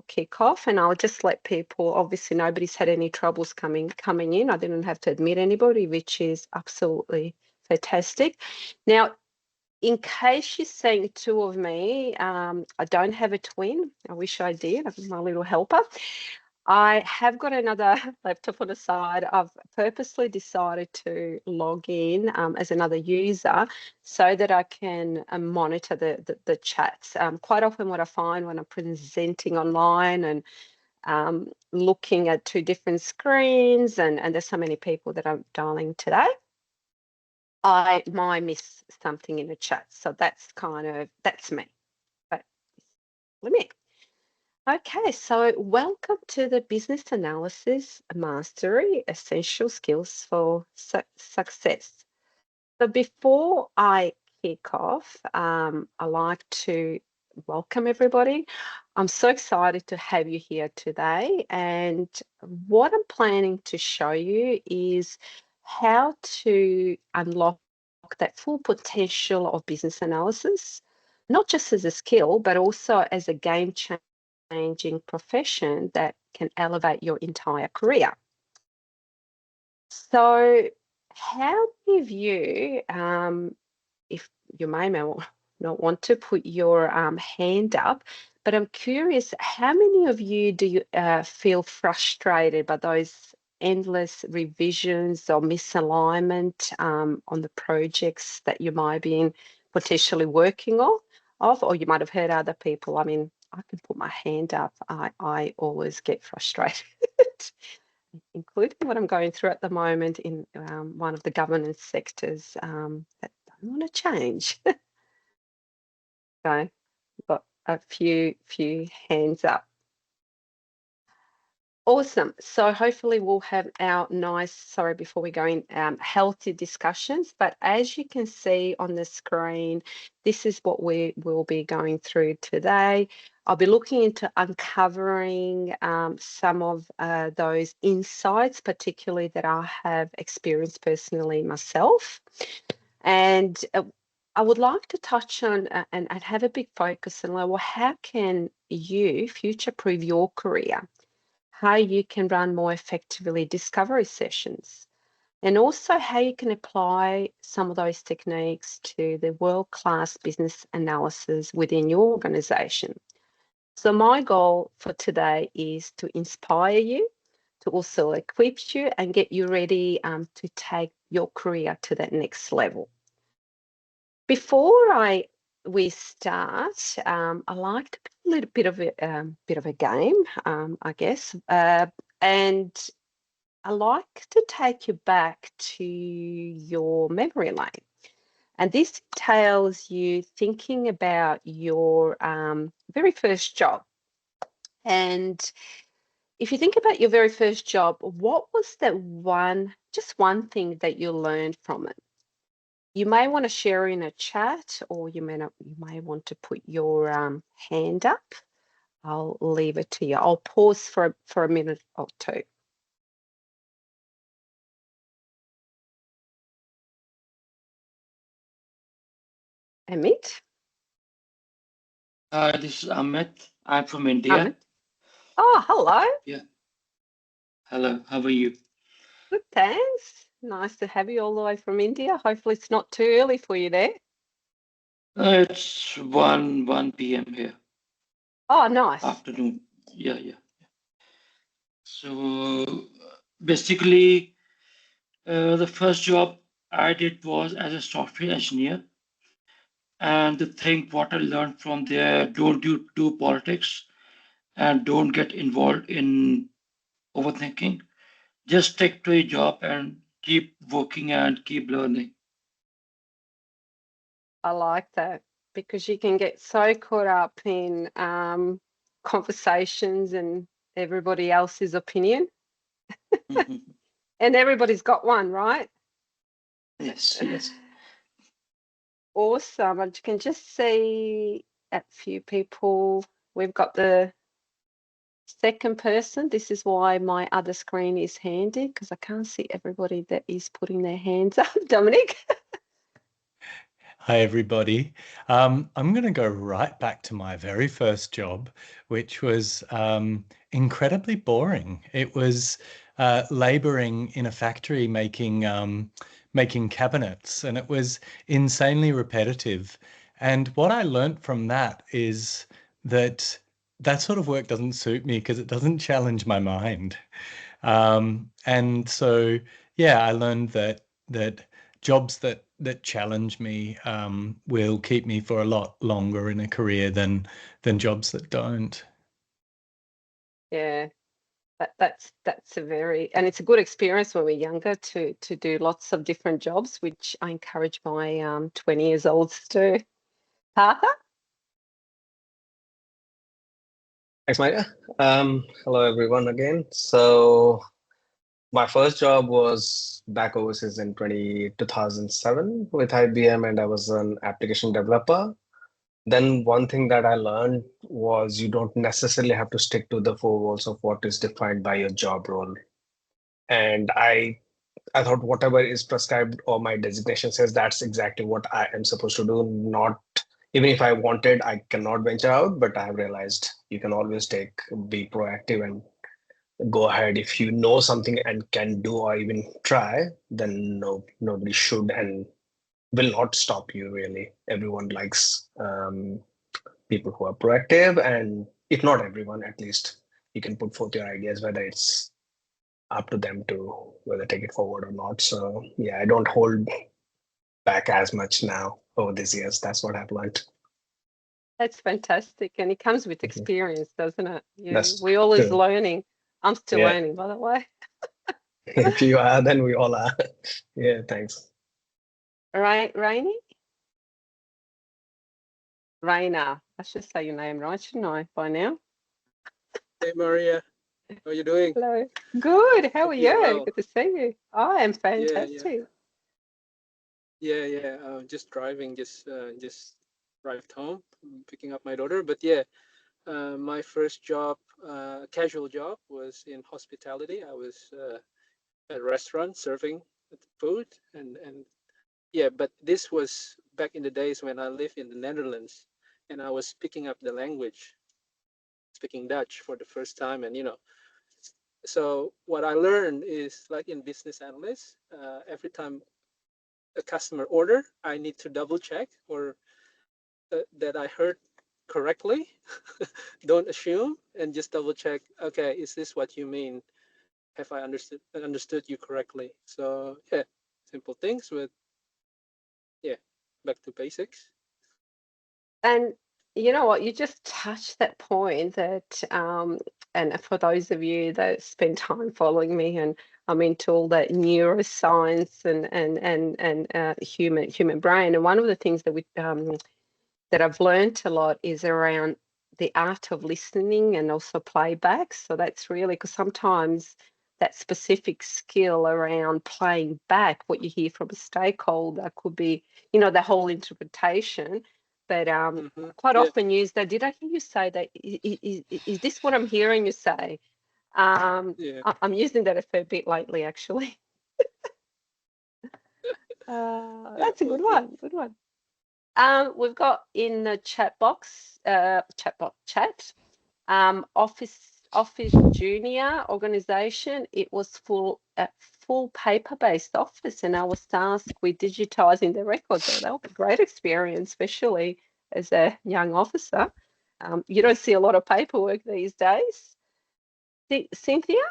kick off, and I'll just let people, obviously nobody's had any troubles coming in. I didn't have to admit anybody, which is absolutely fantastic. Now, in case you're seeing two of me, I don't have a twin. I wish I did. I'm my little helper. I have got another laptop on the side. I've purposely decided to log in as another user so that I can monitor the chats. Quite often what I find when I'm presenting online and looking at two different screens, and there's so many people that I'm dialing today, I might miss something in the chat. So that's me. But let me. Okay, so welcome to the Business Analysis Mastery Essential Skills for Success. So before I kick off, I like to welcome everybody. I'm so excited to have you here today. And what I'm planning to show you is how to unlock that full potential of business analysis, not just as a skill, but also as a game changing profession that can elevate your entire career. So how many of you, if you may not want to put your hand up, but I'm curious, how many of you do you feel frustrated by those endless revisions or misalignment on the projects that you might be potentially working on, or you might have heard other people? I mean, I can put my hand up. I always get frustrated, including what I'm going through at the moment in one of the governance sectors that don't want to change. So, got a few hands up. Awesome. So hopefully we'll have our nice, sorry, before we go in, healthy discussions. But as you can see on the screen, this is what we will be going through today. I'll be looking into uncovering some of those insights, particularly that I have experienced personally myself. And I would like to touch on and have a big focus on, well, how can you future-proof your career? How you can run more effectively discovery sessions, and also how you can apply some of those techniques to the world-class business analysis within your organization. So my goal for today is to inspire you, to also equip you and get you ready to take your career to that next level. Before we start, I like to put a little bit of a game, I guess, and I like to take you back to your memory lane. And this entails you thinking about your very first job. And if you think about your very first job, what was just one thing that you learned from it? You may want to share in a chat, or you may want to put your hand up. I'll leave it to you. I'll pause for a minute or two. Amit? This is Amit. I'm from India. Amit? Oh, hello. Yeah. Hello. How are you? Good, thanks. Nice to have you all the way from India. Hopefully it's not too early for you there. It's 1 p.m. here. Oh, nice. Afternoon. Yeah. So basically, the first job I did was as a software engineer. And the thing what I learned from there, don't do politics and don't get involved in overthinking. Just stick to a job and keep working and keep learning. I like that, because you can get so caught up in conversations and everybody else's opinion. And everybody's got one, right? Yes. Awesome. I can just see a few people. We've got the second person. This is why my other screen is handy, because I can't see everybody that is putting their hands up. Dominic? Hi, everybody. I'm going to go right back to my very first job, which was incredibly boring. It was laboring in a factory making cabinets, and it was insanely repetitive. And what I learnt from that is that that sort of work doesn't suit me because it doesn't challenge my mind. And so, yeah, I learned that jobs that challenge me will keep me for a lot longer in a career than jobs that don't. Yeah, that's a very, and it's a good experience when we're younger to do lots of different jobs, which I encourage my 20 years olds to do. Arthur? Thanks, Maya. Hello, everyone, again. So, my first job was back overseas in 2007 with IBM, and I was an application developer. Then, one thing that I learned was you don't necessarily have to stick to the four walls of what is defined by your job role. And I thought whatever is prescribed or my designation says that's exactly what I am supposed to do. Not even if I wanted, I cannot venture out, but I have realized you can always be proactive and go ahead. If you know something and can do or even try, then nobody should and will not stop you really. Everyone likes people who are proactive, and if not everyone, at least you can put forth your ideas, whether it's up to them to whether take it forward or not. So yeah, I don't hold back as much now over these years. That's what I've learned. That's fantastic. And it comes with Mhm. experience, doesn't it? That's We're always true. learning. I'm still Yeah. learning, by the way. If you are, then we all are. Yeah, thanks. Right, Rainy? Raina. I should say your name right, shouldn't I, by now? Hey Maria, how are you doing? Hello. Good. How are Hope you're you? well. Good to see you. I am Yeah, fantastic. Just driving, just arrived home, picking up my daughter. But yeah, my first job, casual job, was in hospitality. I was at a restaurant serving food, and yeah. But this was back in the days when I lived in the Netherlands, and I was picking up the language, speaking Dutch for the first time, and So what I learned is like in business analyst, every time a customer order, I need to double check or that I heard correctly. Don't assume and just double check. Okay, is this what you mean? Have I understood you correctly? So yeah, simple things, but yeah, back to basics. And you know what? You just touched that point that, and for those of you that spend time following me, and I'm into all that neuroscience and human brain, and one of the things that I've learned a lot is around the art of listening and also playback. So that's really because sometimes that specific skill around playing back what you hear from a stakeholder could be, the whole interpretation. But I quite Yeah, often use that. Did I hear you say that? Is this what I'm hearing you say? yeah, I'm using that a fair bit lately, actually. yeah, That's a all good good. one. Good one. We've got in the chat, Office Junior organization. It was full paper-based office, and I was tasked with digitizing the records. So that was a great experience, especially as a young officer. You don't see a lot of paperwork these days. Cynthia?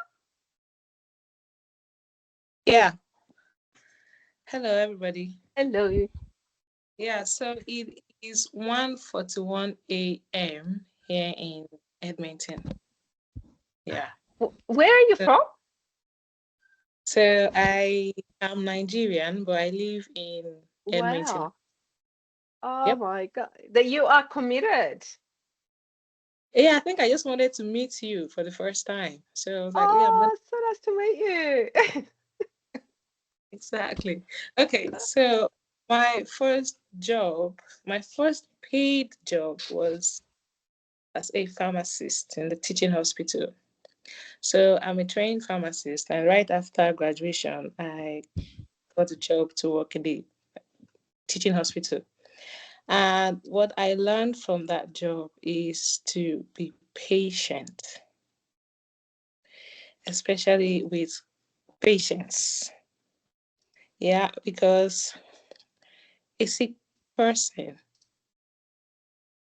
Yeah. Hello, everybody. Hello. Yeah, so it is 1:41 a.m. here in Edmonton. Yeah. Where are you So, from? so I am Nigerian, but I live in Edmonton. Wow. Oh Yep. my God. That you are committed. Yeah, I think I just wanted to meet you for the first time. So I was like, yeah, I'm gonna Oh, so nice to meet you. exactly. Okay, so my first paid job was as a pharmacist in the teaching hospital. So I'm a trained pharmacist, and right after graduation, I got a job to work in the teaching hospital. And what I learned from that job is to be patient, especially with patients. Yeah, because a sick person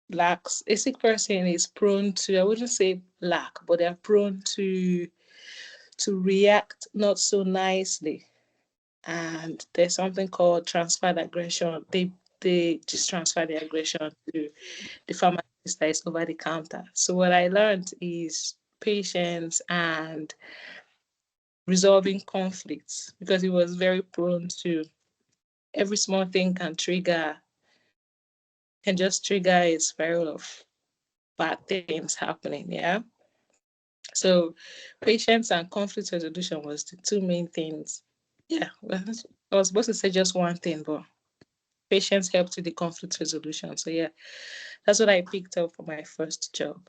is prone to, I wouldn't say lack, but they're prone to react not so nicely. And there's something called transferred aggression. They just transfer the aggression to the pharmacist that is over the counter. So what I learned is patience and resolving conflicts, because he was very prone to every small thing can just trigger a spiral of bad things happening. Yeah. So patience and conflict resolution was the two main things. Yeah. Well, I was supposed to say just one thing, but patience helped with the conflict resolution. So yeah, that's what I picked up for my first job.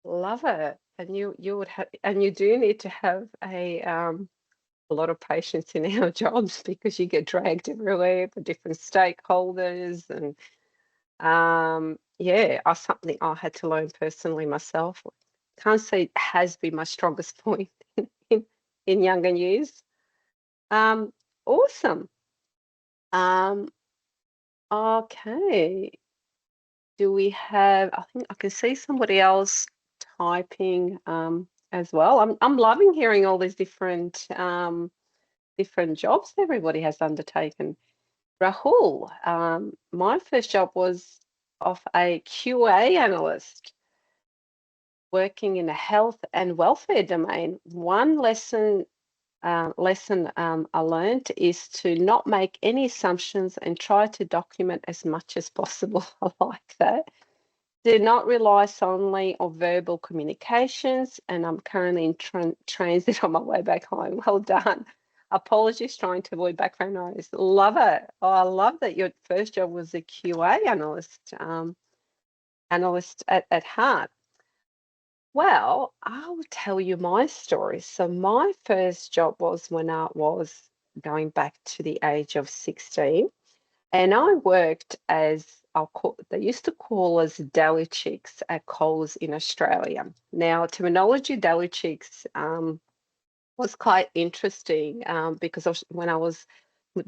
Love it. And you would have, and you do need to have a lot of patience in our jobs, because you get dragged everywhere for different stakeholders, and yeah, something I had to learn personally myself. Can't say it has been my strongest point in younger years. Awesome. Okay. Do we have, I think I can see somebody else typing as well. I'm loving hearing all these different different jobs everybody has undertaken. Rahul, my first job was of a QA analyst working in the health and welfare domain. One lesson I learned is to not make any assumptions and try to document as much as possible. I like that. Do not rely solely on verbal communications, and I'm currently in transit on my way back home. Well done. Apologies, trying to avoid background noise. Love it. Oh, I love that your first job was a QA analyst at heart. Well, I'll tell you my story. So my first job was when I was going back to the age of 16, and I worked as they used to call us deli chicks at Coles in Australia. Now, terminology deli chicks was quite interesting because when I was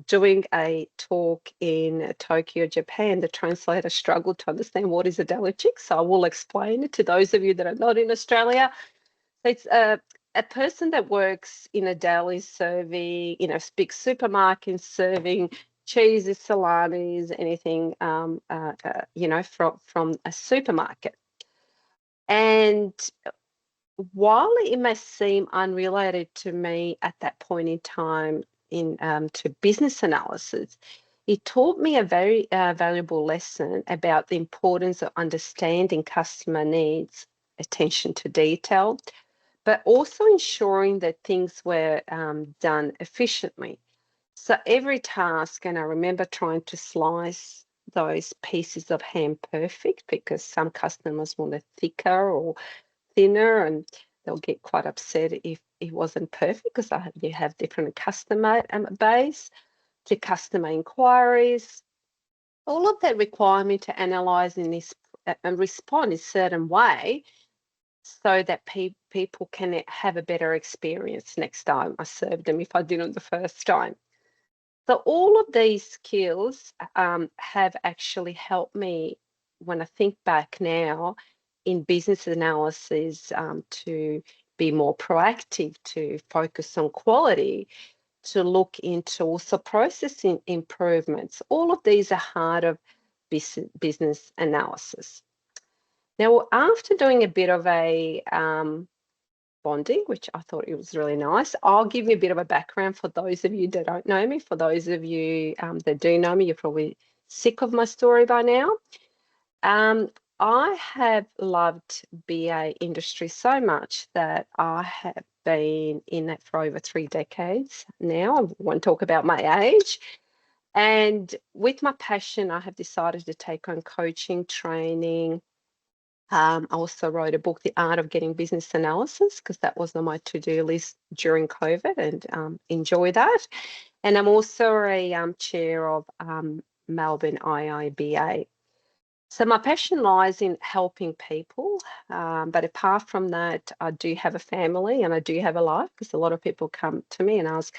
doing a talk in Tokyo, Japan, the translator struggled to understand what is a deli chick. So I will explain it to those of you that are not in Australia. It's a person that works in a deli serving, big supermarket serving cheeses, salamis, anything, from a supermarket. And while it may seem unrelated to me at that point in time to business analysis, it taught me a very valuable lesson about the importance of understanding customer needs, attention to detail, but also ensuring that things were done efficiently. So every task, and I remember trying to slice those pieces of ham perfect, because some customers want it thicker or thinner, and they'll get quite upset if it wasn't perfect, because you have different customer base to customer inquiries. All of that require me to analyze in this and respond in a certain way, so that people can have a better experience next time I serve them if I didn't the first time. So all of these skills have actually helped me, when I think back now, in business analysis, to be more proactive, to focus on quality, to look into also processing improvements. All of these are part of business analysis. Now, after doing a bit of a bonding, which I thought it was really nice, I'll give you a bit of a background for those of you that don't know me. For those of you that do know me, you're probably sick of my story by now. I have loved BA industry so much that I have been in it for over 3 decades now. I won't talk about my age. And with my passion, I have decided to take on coaching, training. I also wrote a book, The Art of Getting Business Analysis, because that was on my to-do list during COVID, and enjoy that. And I'm also a chair of Melbourne IIBA. So my passion lies in helping people, but apart from that, I do have a family and I do have a life, because a lot of people come to me and ask,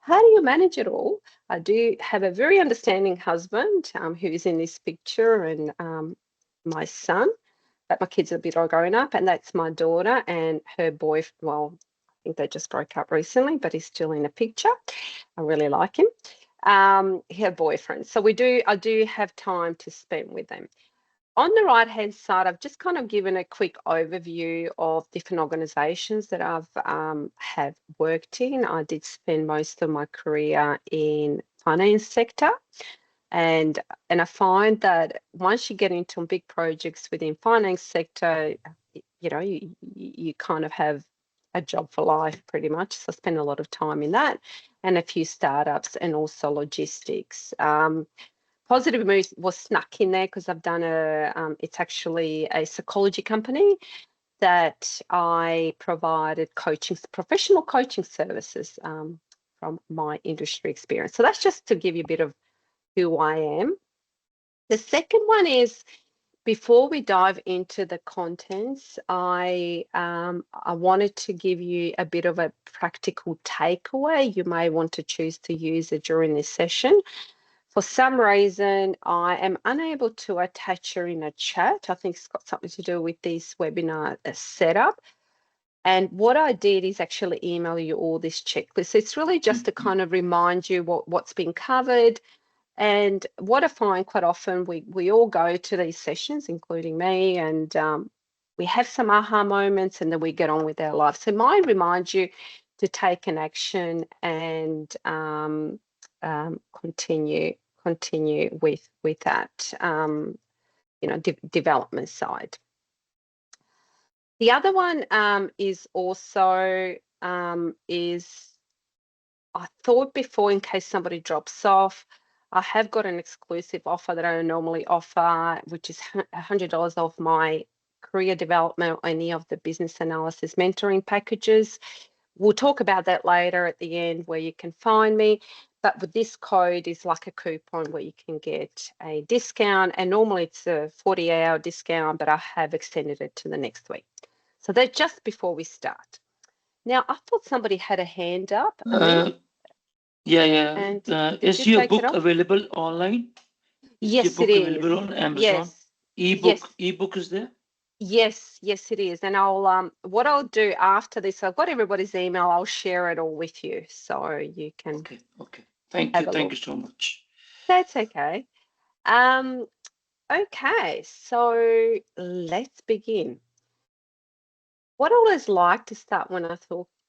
how do you manage it all? I do have a very understanding husband who is in this picture, and my son, but my kids are a bit all grown up, and that's my daughter and her boyfriend. Well, I think they just broke up recently, but he's still in the picture. I really like him. Her boyfriend. So I do have time to spend with them. On the right-hand side, I've just kind of given a quick overview of different organizations that I've have worked in. I did spend most of my career in finance sector. And I find that once you get into big projects within finance sector, you know, you kind of have a job for life pretty much. So I spend a lot of time in that, and a few startups, and also logistics. Positive Mood was snuck in there because I've done it's actually a psychology company that I provided professional coaching services from my industry experience. So that's just to give you a bit of who I am. The second one is, before we dive into the contents, I wanted to give you a bit of a practical takeaway. You may want to choose to use it during this session. For some reason, I am unable to attach her in a chat. I think it's got something to do with this webinar setup. And what I did is actually email you all this checklist. It's really just to kind of remind you what's been covered. And what I find quite often, we all go to these sessions, including me, and we have some aha moments, and then we get on with our life. So mine reminds you to take an action and continue with that development side. The other one is also I thought before, in case somebody drops off, I have got an exclusive offer that I don't normally offer, which is $100 off my career development or any of the business analysis mentoring packages. We'll talk about that later at the end, where you can find me. But with this code is like a coupon where you can get a discount, and normally it's a 40-hour discount, but I have extended it to the next week. So that's just before we start. Now, I thought somebody had a hand up. Yeah. And is your book available online? Yes, your book it available is. on Amazon? Yes. Ebook is there? Yes, it is. And I'll what I'll do after this, I've got everybody's email. I'll share it all with you so you can. Okay. Thank you so much. That's okay. Okay, so let's begin. What I always like to start when I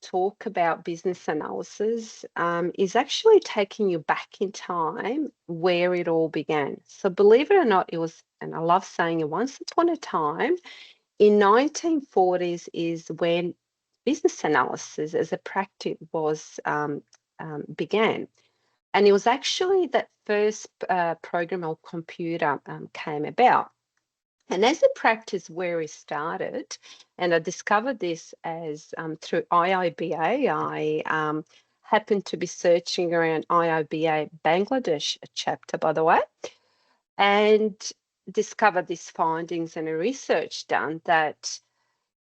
talk about business analysis is actually taking you back in time where it all began. So believe it or not, it was, and I love saying it, once upon a time in 1940s is when business analysis as a practice was began. And it was actually that first programmable computer came about. And as a practice where we started, and I discovered this as through IIBA, I happened to be searching around IIBA Bangladesh chapter, by the way, and discovered these findings and a research done that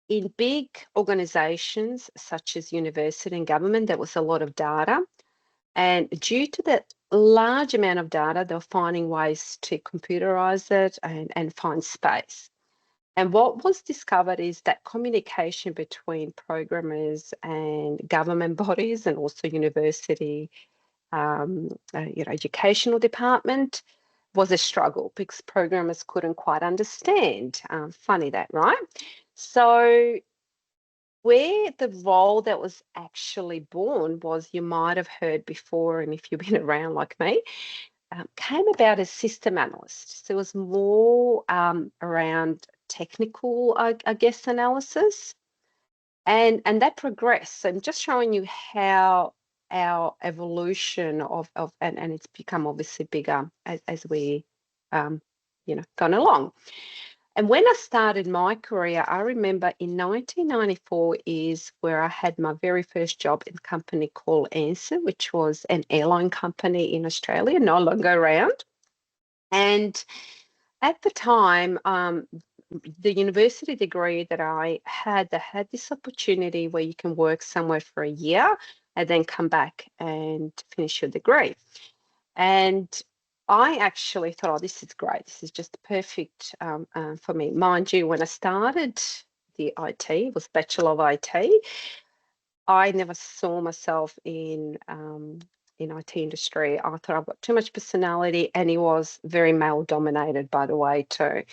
in big organizations such as university and government, there was a lot of data. And due to that large amount of data, they're finding ways to computerize it and find space. And what was discovered is that communication between programmers and government bodies, and also university, educational department, was a struggle because programmers couldn't quite understand. Funny that, right? So where the role that was actually born was, you might have heard before, and if you've been around like me, came about as system analyst. So it was more around technical, I guess, analysis, and that progressed. So I'm just showing you how our evolution of and it's become obviously bigger as we gone along. And when I started my career, I remember in 1994 is where I had my very first job in a company called Answer, which was an airline company in Australia, no longer around. And at the time, the university degree that I had, they had this opportunity where you can work somewhere for a year and then come back and finish your degree. And I actually thought, oh, this is great. This is just perfect for me. Mind you, when I started the IT, it was Bachelor of IT, I never saw myself in IT industry. I thought I've got too much personality, and it was very male dominated, by the way, too.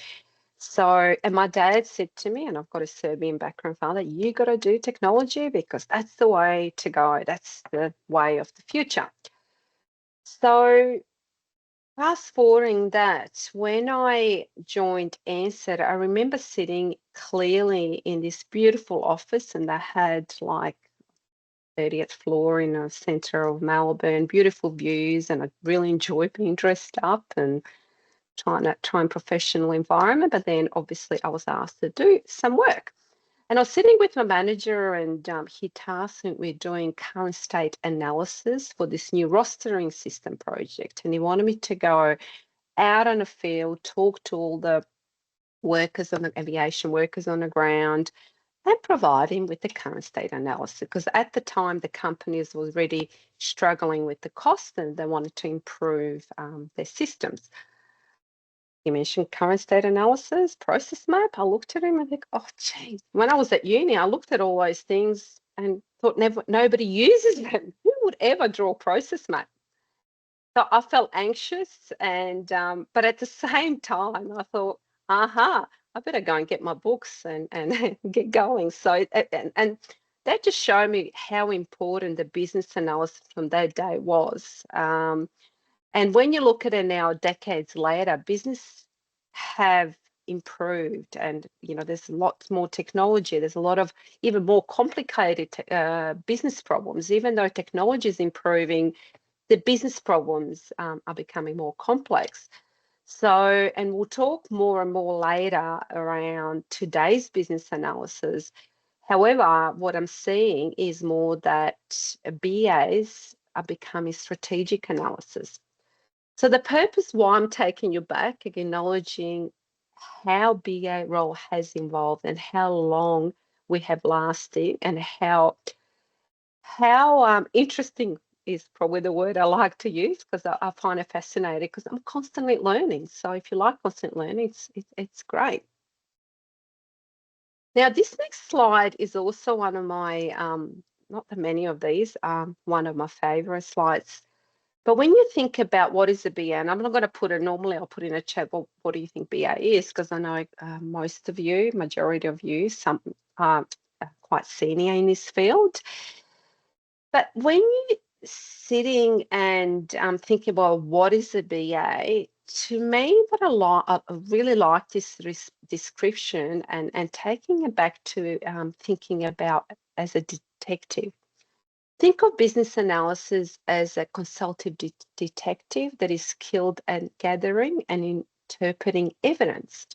So, and my dad said to me, and I've got a Serbian background father, you got to do technology because that's the way to go. That's the way of the future. So, fast forwarding that, when I joined Ansett, I remember sitting clearly in this beautiful office, and they had like 30th floor in the center of Melbourne, beautiful views, and I really enjoy being dressed up and try and professional environment. But then obviously I was asked to do some work. And I was sitting with my manager, and he tasked me with doing current state analysis for this new rostering system project. And he wanted me to go out on the field, talk to all the workers on the aviation workers on the ground, and provide him with the current state analysis. Because at the time, the companies were already struggling with the cost and they wanted to improve their systems. You mentioned current state analysis, process map. I looked at him and think, oh, geez. When I was at uni, I looked at all those things and thought nobody uses them. Who would ever draw a process map? So I felt anxious, and but at the same time, I thought, aha, I better go and get my books and get going. So and that just showed me how important the business analysis from that day was. And when you look at it now, decades later, business have improved, and there's lots more technology. There's a lot of even more complicated business problems. Even though technology is improving, the business problems are becoming more complex. So, and we'll talk more and more later around today's business analysis. However, what I'm seeing is more that BAs are becoming strategic analysis. So the purpose why I'm taking you back, acknowledging how BA role has evolved and how long we have lasted, and how interesting is probably the word I like to use, because I find it fascinating, because I'm constantly learning. So if you like constant learning, it's great. Now, this next slide is also one of my, not that many of these, one of my favorite slides. But when you think about what is a BA, and I'm not going to put it, normally I'll put in a chat, well, what do you think BA is? Because I know most of you, majority of you, some are quite senior in this field. But when you're sitting and thinking about what is a BA, to me, what I really like this description, and taking it back to thinking about as a detective. Think of business analysis as a consultative detective that is skilled at gathering and interpreting evidence.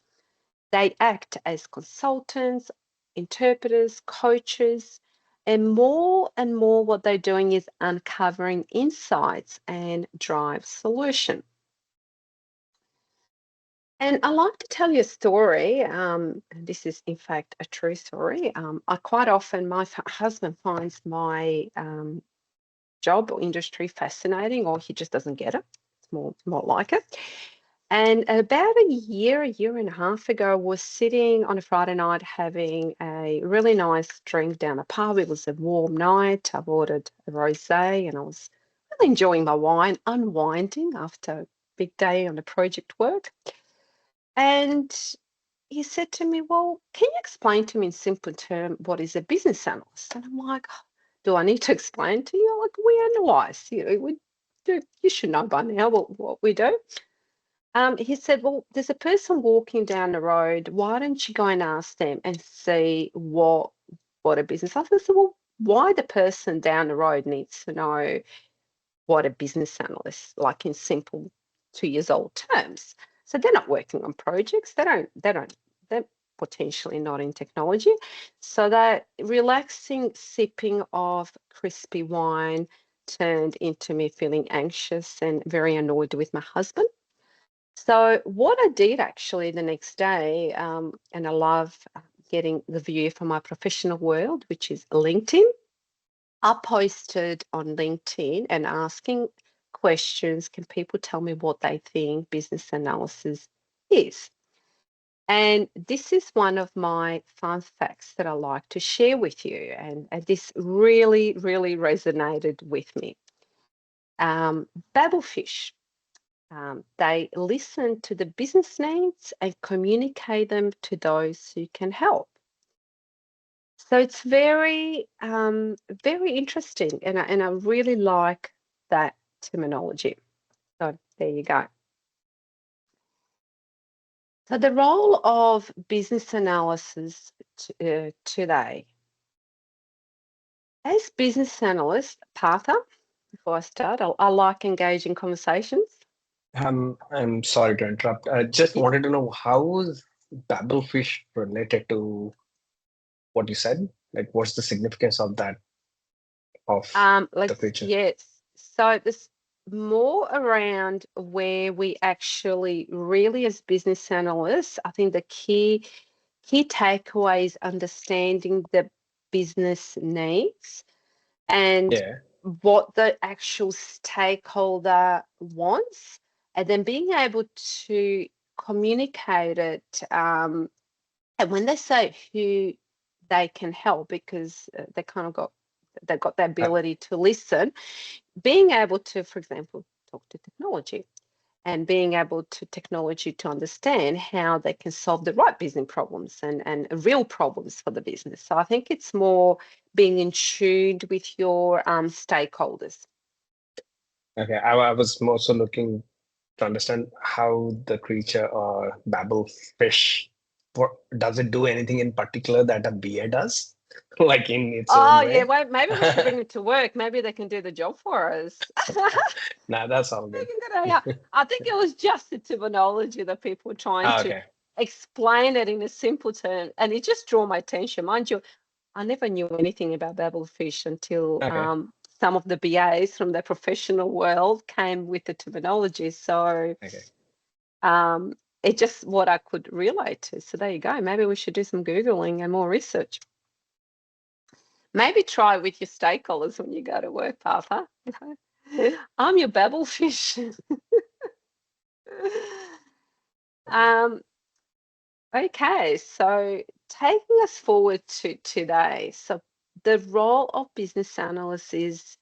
They act as consultants, interpreters, coaches, and more what they're doing is uncovering insights and drive solution. And I like to tell you a story. This is, in fact, a true story. I quite often, my husband finds my job or industry fascinating, or he just doesn't get it. It's more like it. And about a year and a half ago, I was sitting on a Friday night having a really nice drink down a pub. It was a warm night. I've ordered a rosé, and I was really enjoying my wine, unwinding after a big day on the project work. And he said to me, well, can you explain to me in simple terms what is a business analyst? And I'm like, do I need to explain to you? Like, we analyze, you should know by now what we do. He said, well, there's a person walking down the road. Why don't you go and ask them and see what a business? I said, well, why the person down the road needs to know what a business analyst, like in simple 2 years old terms. So they're not working on projects. They're potentially not in technology. So that relaxing sipping of crispy wine turned into me feeling anxious and very annoyed with my husband. So what I did actually the next day, and I love getting the view from my professional world, which is LinkedIn. I posted on LinkedIn and asking questions, can people tell me what they think business analysis is? And this is one of my fun facts that I like to share with you. And this really, really resonated with me. Babelfish, they listen to the business needs and communicate them to those who can help. So it's very, very interesting, and I really like that terminology. So there you go. So the role of business analysis today. As business analyst, Partha, before I start, I like engaging conversations. I'm sorry to interrupt. I just Yeah. wanted to know, how is Babelfish related to what you said? Like, what's the significance of that, of the creature? Yes. So this more around where we actually really, as business analysts, I think the key takeaway is understanding the business needs and Yeah. what the actual stakeholder wants, and then being able to communicate it. And when they say who they can help, because they've got the Uh, ability to listen, being able to, for example, talk to technology and being able to technology to understand how they can solve the right business problems and real problems for the business. So I think it's more being in tune with your stakeholders. okay, I was more so looking to understand how the creature or Babelfish, does it do anything in particular that a BA does, like in its own Oh yeah, way? well, maybe we should bring it to work. Maybe they can do the job for us. Nah, that's all good. I think it was just the terminology that people were trying to Okay. explain it in a simple term, and it just drew my attention. Mind you, I never knew anything about Babelfish until Okay. some of the BAs from the professional world came with the terminology. So Okay. it's just what I could relate to. So there you go. Maybe we should do some Googling and more research. Maybe try it with your stakeholders when you go to work, Partha. I'm your Babelfish. Okay, so taking us forward to today. So the role of business analyst is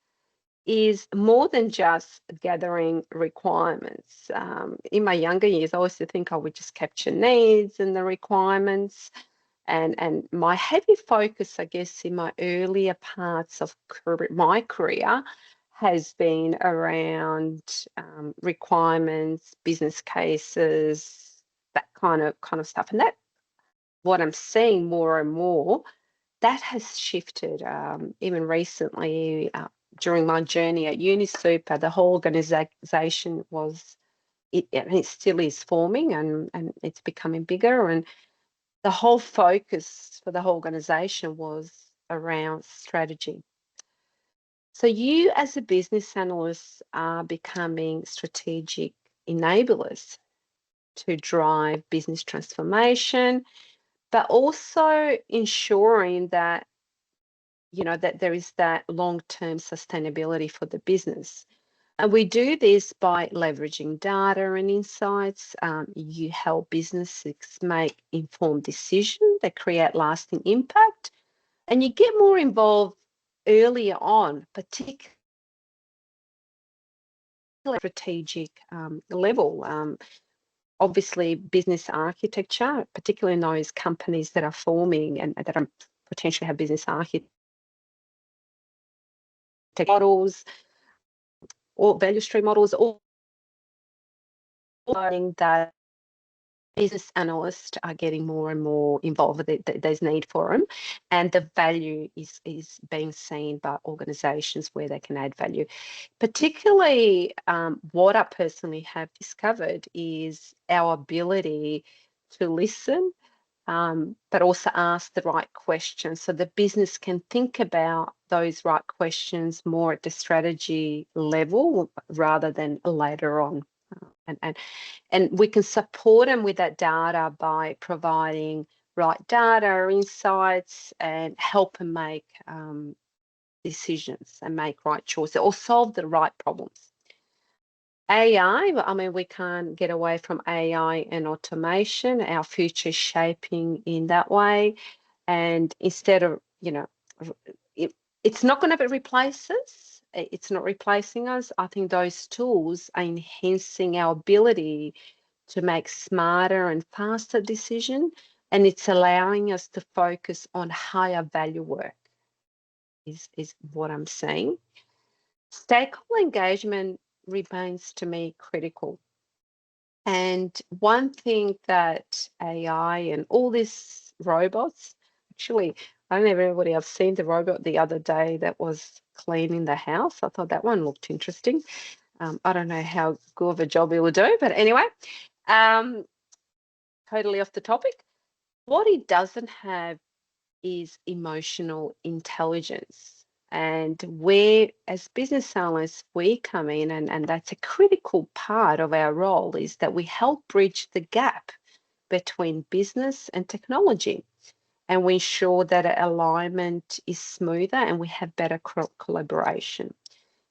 more than just gathering requirements. In my younger years, I used to think I would just capture needs and the requirements. And my heavy focus, I guess, in my earlier parts of my career has been around requirements, business cases, that kind of stuff. And that what I'm seeing more and more, that has shifted even recently during my journey at UniSuper. The whole organization and it still is forming and it's becoming bigger. And the whole focus for the whole organization was around strategy. So you as a business analyst are becoming strategic enablers to drive business transformation, but also ensuring that that there is that long-term sustainability for the business. And we do this by leveraging data and insights. You help businesses make informed decisions that create lasting impact, and you get more involved earlier on, particularly strategic level. Obviously, business architecture, particularly in those companies that are forming and that are potentially have business architecture models or value stream models, all learning that business analysts are getting more and more involved. There's need for them, and the value is being seen by organisations where they can add value. Particularly, what I personally have discovered is our ability to listen, but also ask the right questions, so the business can think about those right questions more at the strategy level rather than later on. And we can support them with that data by providing right data or insights and help them make decisions and make right choices or solve the right problems. AI, I mean, we can't get away from AI and automation. Our future is shaping in that way. And instead of, it's not going to replace us. It's not replacing us. I think those tools are enhancing our ability to make smarter and faster decisions. And it's allowing us to focus on higher value work, is what I'm saying. Stakeholder engagement remains to me critical. And one thing that AI and all these robots, actually, I don't know if everybody, I've seen the robot the other day that was cleaning the house. I thought that one looked interesting. I don't know how good of a job it will do, but anyway, totally off the topic. What it doesn't have is emotional intelligence. And where, as business analysts, we come in, and that's a critical part of our role, is that we help bridge the gap between business and technology. And we ensure that alignment is smoother and we have better collaboration,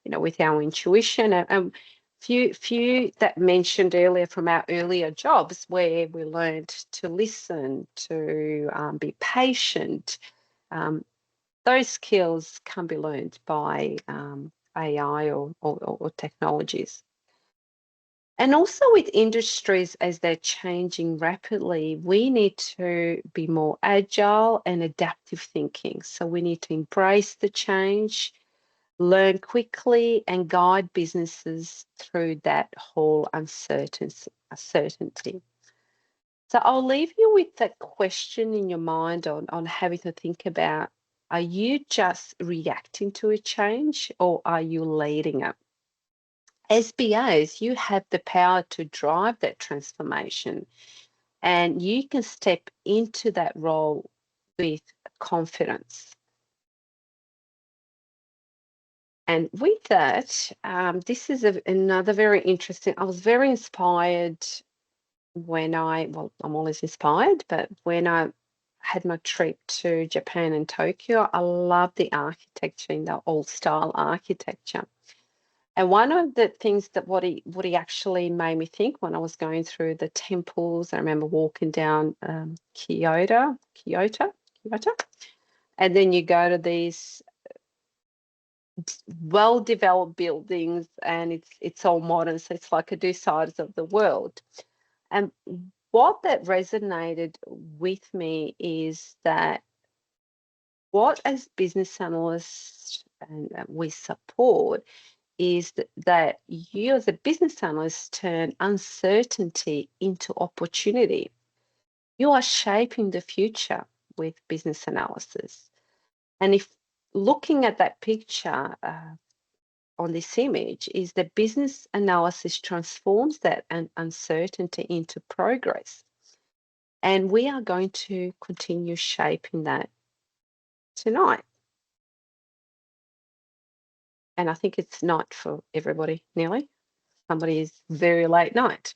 with our intuition. And few that mentioned earlier from our earlier jobs where we learned to listen, to be patient. Those skills can be learned by AI or technologies. And also with industries as they're changing rapidly, we need to be more agile and adaptive thinking. So we need to embrace the change, learn quickly, and guide businesses through that whole uncertainty. So I'll leave you with that question in your mind on having to think about, are you just reacting to a change or are you leading it? As BAs, you have the power to drive that transformation and you can step into that role with confidence. And with that, this is another very interesting, I was very inspired when I'm always inspired, but when I had my trip to Japan and Tokyo, I love the architecture in the old style architecture. And one of the things that what he actually made me think when I was going through the temples, I remember walking down Kyoto, and then you go to these well-developed buildings, and it's all modern, so it's like a two sides of the world. And what that resonated with me is that what as business analysts and we support is that you as a business analyst turn uncertainty into opportunity. You are shaping the future with business analysis. And if looking at that picture on this image is that business analysis transforms that uncertainty into progress. And we are going to continue shaping that tonight. And I think it's night for everybody, nearly. Somebody is very late night.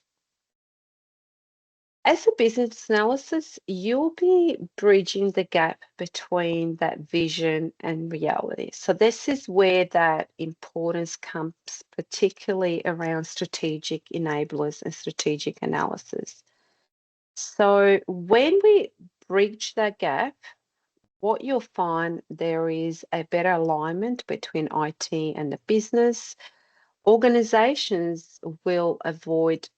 As a business analysis, you'll be bridging the gap between that vision and reality. So this is where that importance comes, particularly around strategic enablers and strategic analysis. So when we bridge that gap, what you'll find there is a better alignment between IT and the business. Organizations will avoid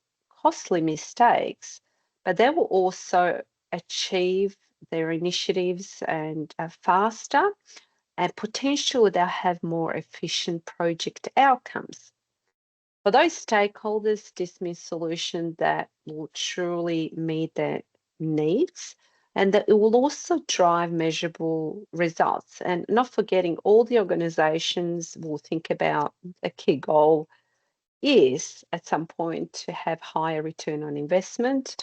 costly mistakes, but they will also achieve their initiatives and faster, and potentially they'll have more efficient project outcomes. For those stakeholders, this means solutions that will truly meet their needs and that it will also drive measurable results. And not forgetting, all the organizations will think about a key goal is at some point to have higher return on investment.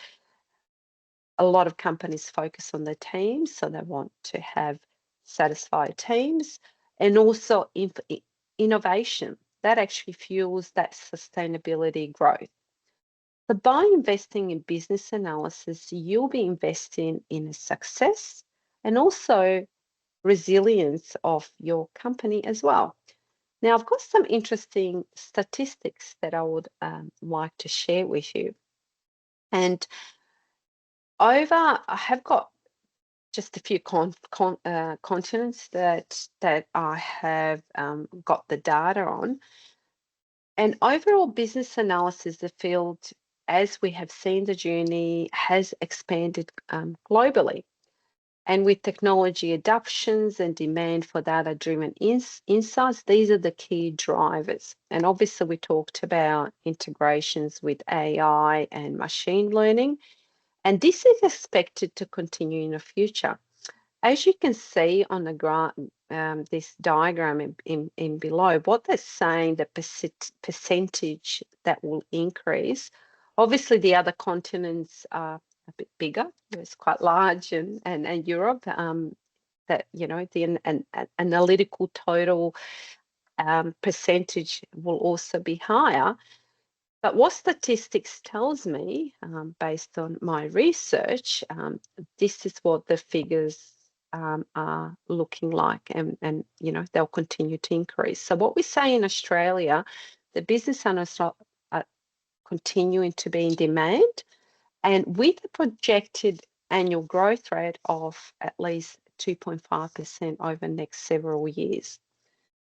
A lot of companies focus on their teams, so they want to have satisfied teams, and also innovation that actually fuels that sustainability growth. So by investing in business analysis, you'll be investing in the success and also resilience of your company as well. Now, I've got some interesting statistics that I would like to share with you. And I have got just a few continents that I have got the data on. And overall business analysis, the field, as we have seen the journey, has expanded globally. And with technology adoptions and demand for data-driven insights, these are the key drivers. And obviously, we talked about integrations with AI and machine learning, and this is expected to continue in the future. As you can see on the this diagram in below, what they're saying, the percentage that will increase. Obviously, the other continents are a bit bigger. It's quite large, and Europe. That the analytical total percentage will also be higher. But what statistics tells me, based on my research, this is what the figures are looking like, and they'll continue to increase. So what we say in Australia, the business analysts are continuing to be in demand, and with a projected annual growth rate of at least 2.5% over the next several years.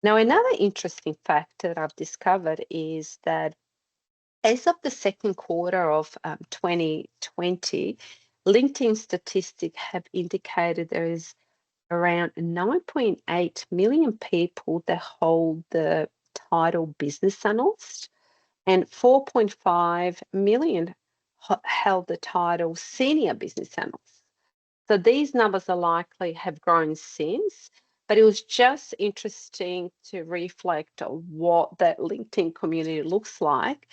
Now, another interesting fact that I've discovered is that as of the second quarter of 2020, LinkedIn statistics have indicated there is around 9.8 million people that hold the title business analyst, and 4.5 million held the title senior business analyst. So these numbers are likely have grown since, but it was just interesting to reflect on what that LinkedIn community looks like.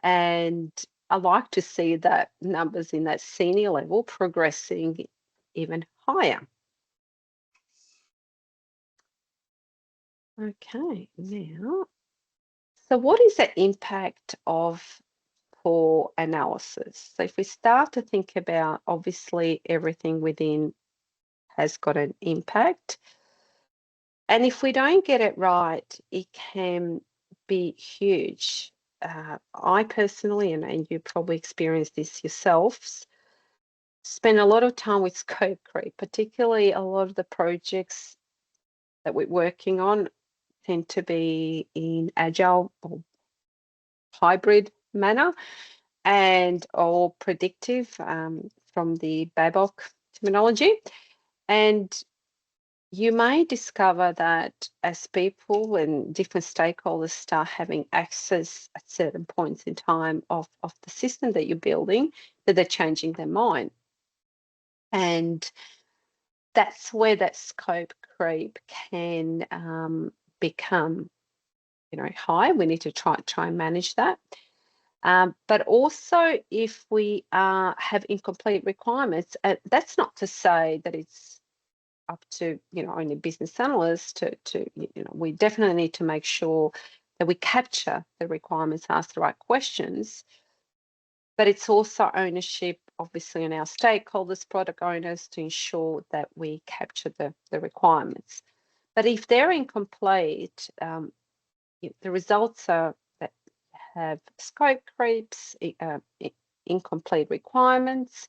And I like to see that numbers in that senior level progressing even higher. Okay, now, so what is the impact of poor analysis? So if we start to think about, obviously everything within has got an impact. And if we don't get it right, it can be huge. I personally, and you probably experienced this yourselves, spend a lot of time with scope creep, particularly a lot of the projects that we're working on tend to be in agile or hybrid manner and all predictive from the Babok terminology. And you may discover that as people and different stakeholders start having access at certain points in time of the system that you're building, that they're changing their mind. And that's where that scope creep can become, high. We need to try and manage that. But also, if we have incomplete requirements, that's not to say that it's up to only business analysts to we definitely need to make sure that we capture the requirements, ask the right questions, but it's also ownership obviously on our stakeholders, product owners, to ensure that we capture the requirements. But if they're incomplete, the results are that have scope creeps, incomplete requirements,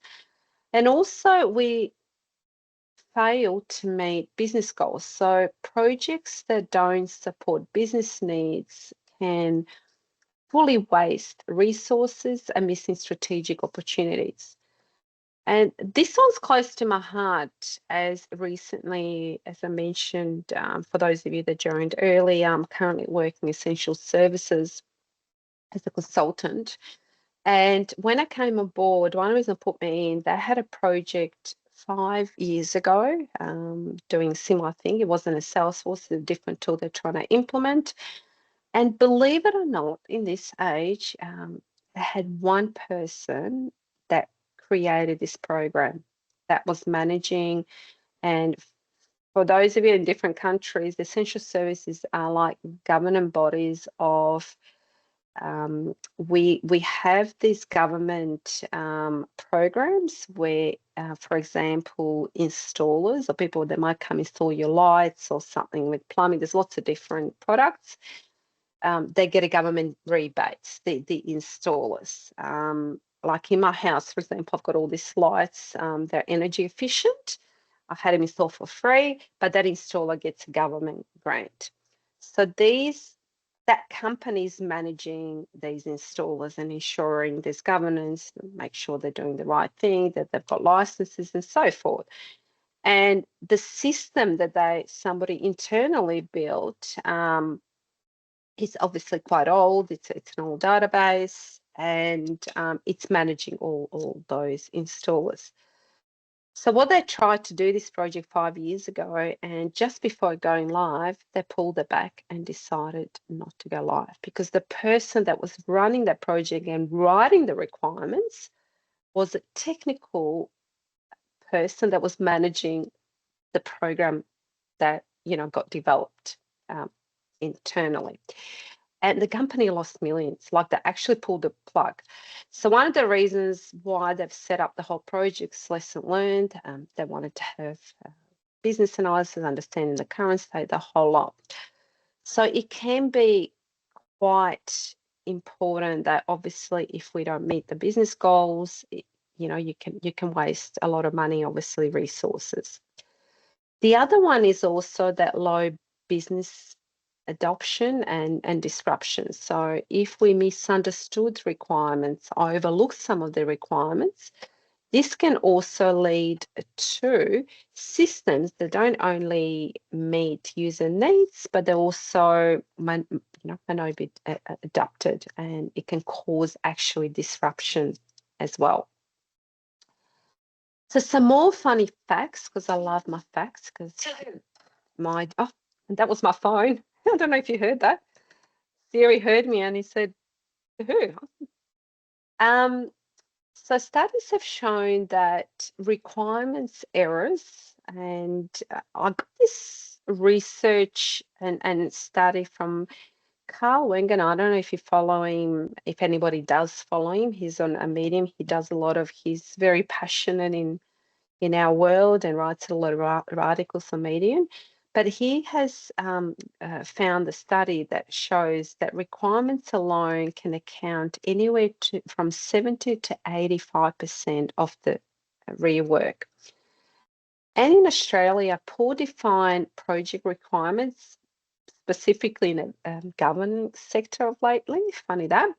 and also we fail to meet business goals. So projects that don't support business needs can fully waste resources and missing strategic opportunities. And this one's close to my heart, as recently, as I mentioned, for those of you that joined early, I'm currently working essential services as a consultant. And when I came on board, one reason I put me in, they had a project 5 years ago doing a similar thing. It wasn't a Salesforce, it's a different tool they're trying to implement. And believe it or not, in this age, they had one person that created this program that was managing. And for those of you in different countries, essential services are like governing bodies of we have these government programs where, for example, installers or people that might come install your lights or something with plumbing. There's lots of different products. They get a government rebates, the installers. Like in my house, for example, I've got all these lights. They're energy efficient. I've had them installed for free, but that installer gets a government grant. So that company is managing these installers and ensuring there's governance, make sure they're doing the right thing, that they've got licenses and so forth. And the system that somebody internally built is obviously quite old. It's an old database, and it's managing all those installers. So what they tried to do this project 5 years ago, and just before going live, they pulled it back and decided not to go live because the person that was running that project and writing the requirements was a technical person that was managing the program that got developed internally. And the company lost millions, like they actually pulled the plug. So one of the reasons why they've set up the whole project is lesson learned. They wanted to have business analysis, understanding the current state, the whole lot. So it can be quite important that obviously if we don't meet the business goals, you can waste a lot of money, obviously resources. The other one is also that low business adoption and disruption. So if we misunderstood requirements, overlooked some of the requirements, this can also lead to systems that don't only meet user needs, but they also may not be adapted, and it can cause actually disruption as well. So some more funny facts, because I love my facts, because that was my phone. I don't know if you heard that. Siri heard me and he said, who? So studies have shown that requirements errors, and I got this research and study from Carl Wengen. I don't know if you follow him, if anybody does follow him. He's on a Medium. He does a lot of, he's very passionate in our world and writes a lot of articles on Medium. But he has found a study that shows that requirements alone can account anywhere from 70 to 85% of the rework. And in Australia, poor defined project requirements, specifically in the governance sector of lately, funny that,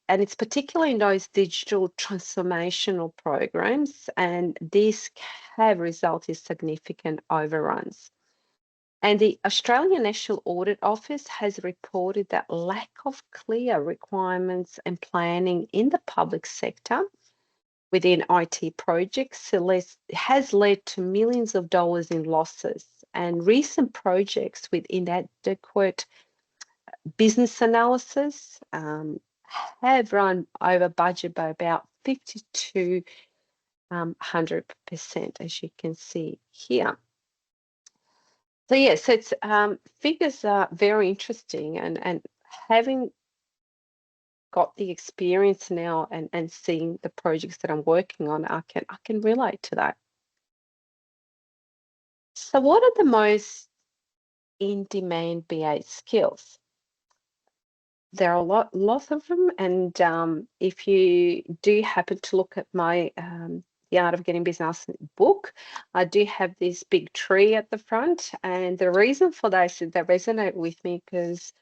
and it's particularly in those digital transformational programs, and these have resulted in significant overruns. And the Australian National Audit Office has reported that lack of clear requirements and planning in the public sector within IT projects has led to millions of dollars in losses. And recent projects with inadequate business analysis have run over budget by about 50 to 100%, as you can see here. So yes, it's figures are very interesting, and having got the experience now and seeing the projects that I'm working on, I can relate to that. So what are the most in-demand BA skills? There are lots of them, and if you do happen to look at my The Art of Getting Business book, I do have this big tree at the front, and the reason for that is that they resonate with me because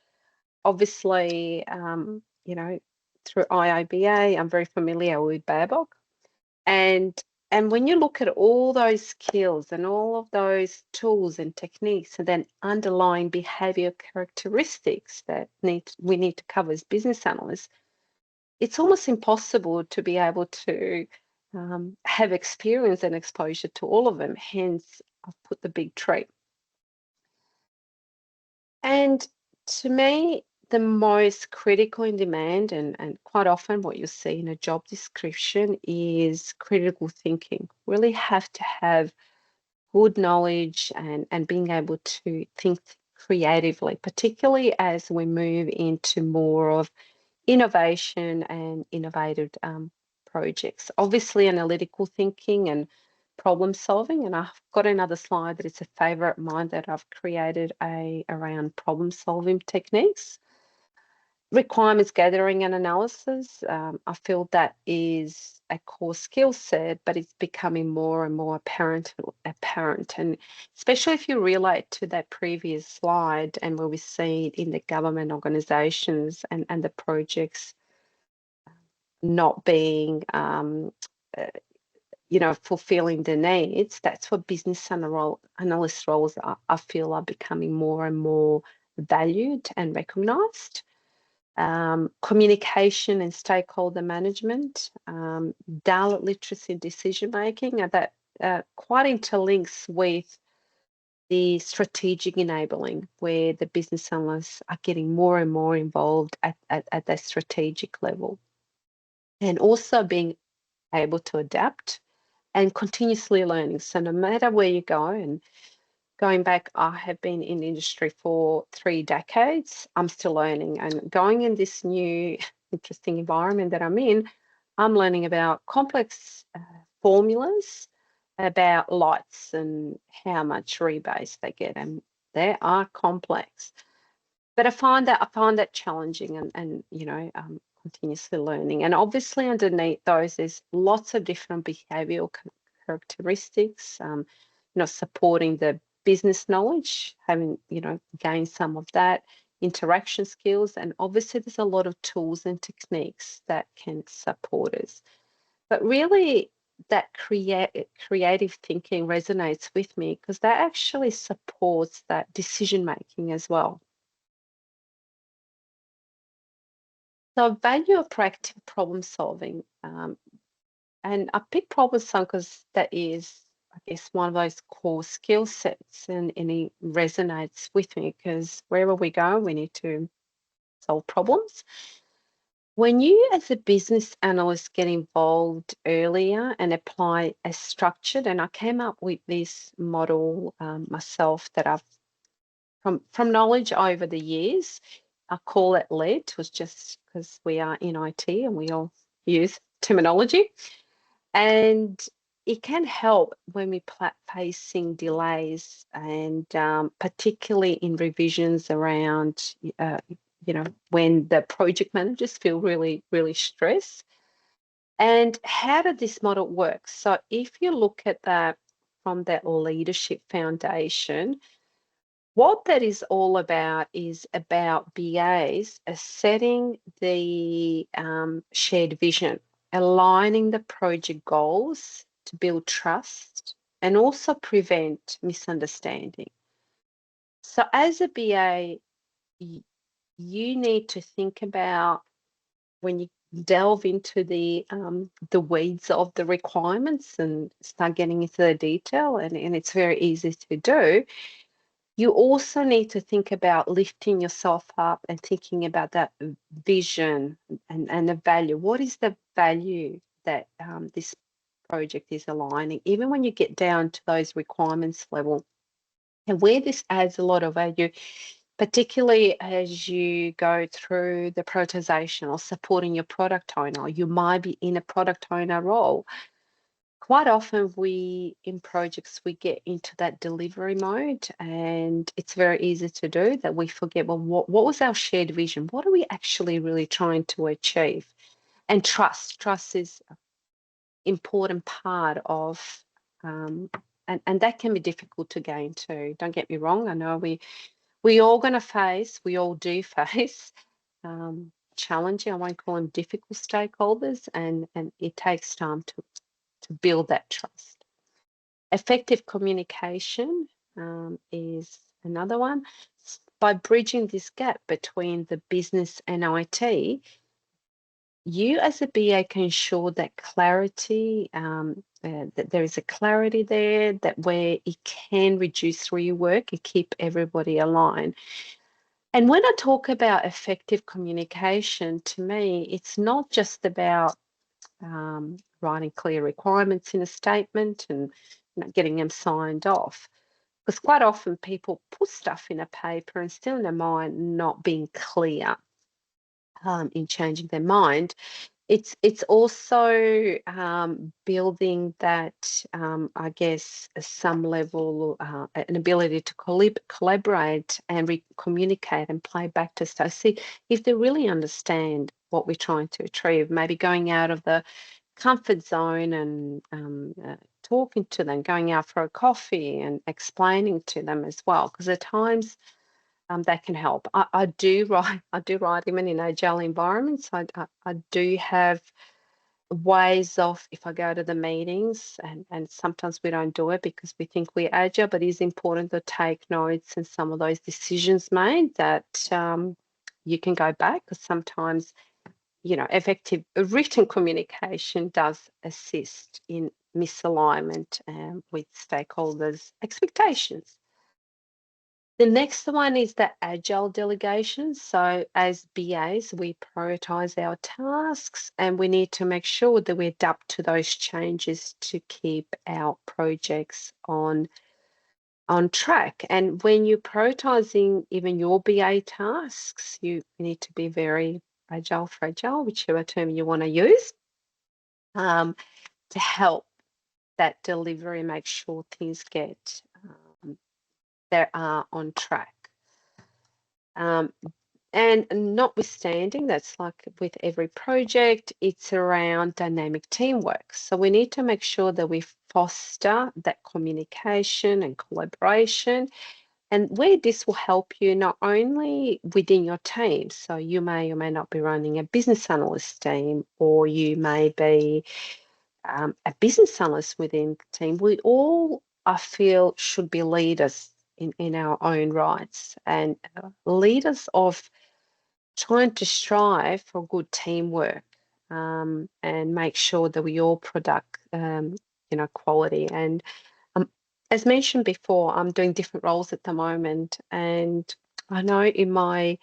obviously, through IIBA, I'm very familiar with BABOK, and when you look at all those skills and all of those tools and techniques and then underlying behavior characteristics that we need to cover as business analysts, it's almost impossible to be able to have experience and exposure to all of them. Hence, I've put the big tree. And to me, the most critical in demand, and quite often what you see in a job description, is critical thinking. Really have to have good knowledge and being able to think creatively, particularly as we move into more of innovation and innovative projects. Obviously, analytical thinking and problem solving. And I've got another slide that is a favorite of mine that I've created around problem solving techniques. Requirements gathering and analysis. I feel that is a core skill set, but it's becoming more and more apparent. And especially if you relate to that previous slide and where we see it in the government organizations and the projects not being fulfilling the needs, that's what business analyst roles I feel are becoming more and more valued and recognized. Communication and stakeholder management, data literacy and decision making, and that quite interlinks with the strategic enabling, where the business analysts are getting more and more involved at that strategic level, and also being able to adapt and continuously learning. So no matter where you go, and going back, I have been in industry for 3 decades. I'm still learning, and going in this new interesting environment that I'm in, I'm learning about complex formulas, about lights and how much rebates they get, and they are complex. But I find that challenging, and continuously learning. And obviously underneath those, there's lots of different behavioural characteristics. Supporting the business knowledge, having gained some of that, interaction skills, and obviously there's a lot of tools and techniques that can support us. But really, that creative thinking resonates with me because that actually supports that decision making as well. So value of proactive problem solving, and I pick problem solving because that is, I guess, one of those core skill sets, and it resonates with me because wherever we go, we need to solve problems. When you, as a business analyst, get involved earlier and apply a structured, and I came up with this model myself that I've from knowledge over the years. I call it LED. It was just because we are in IT and we all use terminology. And it can help when we facing delays, and particularly in revisions around, when the project managers feel really, really stressed. And how did this model work? So if you look at that from that leadership foundation, what that is all about is about BAs setting the shared vision, aligning the project goals to build trust and also prevent misunderstanding. So as a BA, you need to think about, when you delve into the weeds of the requirements and start getting into the detail, and it's very easy to do. You also need to think about lifting yourself up and thinking about that vision and the value. What is the value that this project is aligning, even when you get down to those requirements level? And where this adds a lot of value, particularly as you go through the prioritization or supporting your product owner, you might be in a product owner role. Quite often in projects, we get into that delivery mode, and it's very easy to do that. We forget, well, what was our shared vision? What are we actually really trying to achieve? And trust is an important part of, and that can be difficult to gain too. Don't get me wrong. I know we all do face challenging, I won't call them difficult stakeholders, and it takes time to build that trust. Effective communication is another one. By bridging this gap between the business and IT, you as a BA can ensure that clarity, that there is a clarity there, that where it can reduce rework and keep everybody aligned. And when I talk about effective communication, to me, it's not just about writing clear requirements in a statement and getting them signed off. Because quite often people put stuff in a paper and still in their mind not being clear in changing their mind. It's also building that, I guess, some level, an ability to collaborate and communicate and play back to staff. See if they really understand what we're trying to achieve, maybe going out of the comfort zone and talking to them, going out for a coffee and explaining to them as well, because at times that can help. I do write even in agile environments. I do have ways of, if I go to the meetings, and sometimes we don't do it because we think we're agile, but it is important to take notes and some of those decisions made that you can go back, because sometimes, you know, effective written communication does assist in misalignment with stakeholders' expectations. The next one is the agile delegation. So as BAs, we prioritize our tasks and we need to make sure that we adapt to those changes to keep our projects on track. And when you're prioritizing even your BA tasks, you need to be very agile, fragile, whichever term you want to use, to help that delivery, make sure things get that are on track. And notwithstanding, that's like with every project, it's around dynamic teamwork. So we need to make sure that we foster that communication and collaboration. And where this will help you not only within your team, so you may or may not be running a business analyst team, or you may be a business analyst within the team. We all, I feel, should be leaders in our own rights, and leaders of trying to strive for good teamwork, and make sure that we all product, quality. And as mentioned before, I'm doing different roles at the moment, and I know in my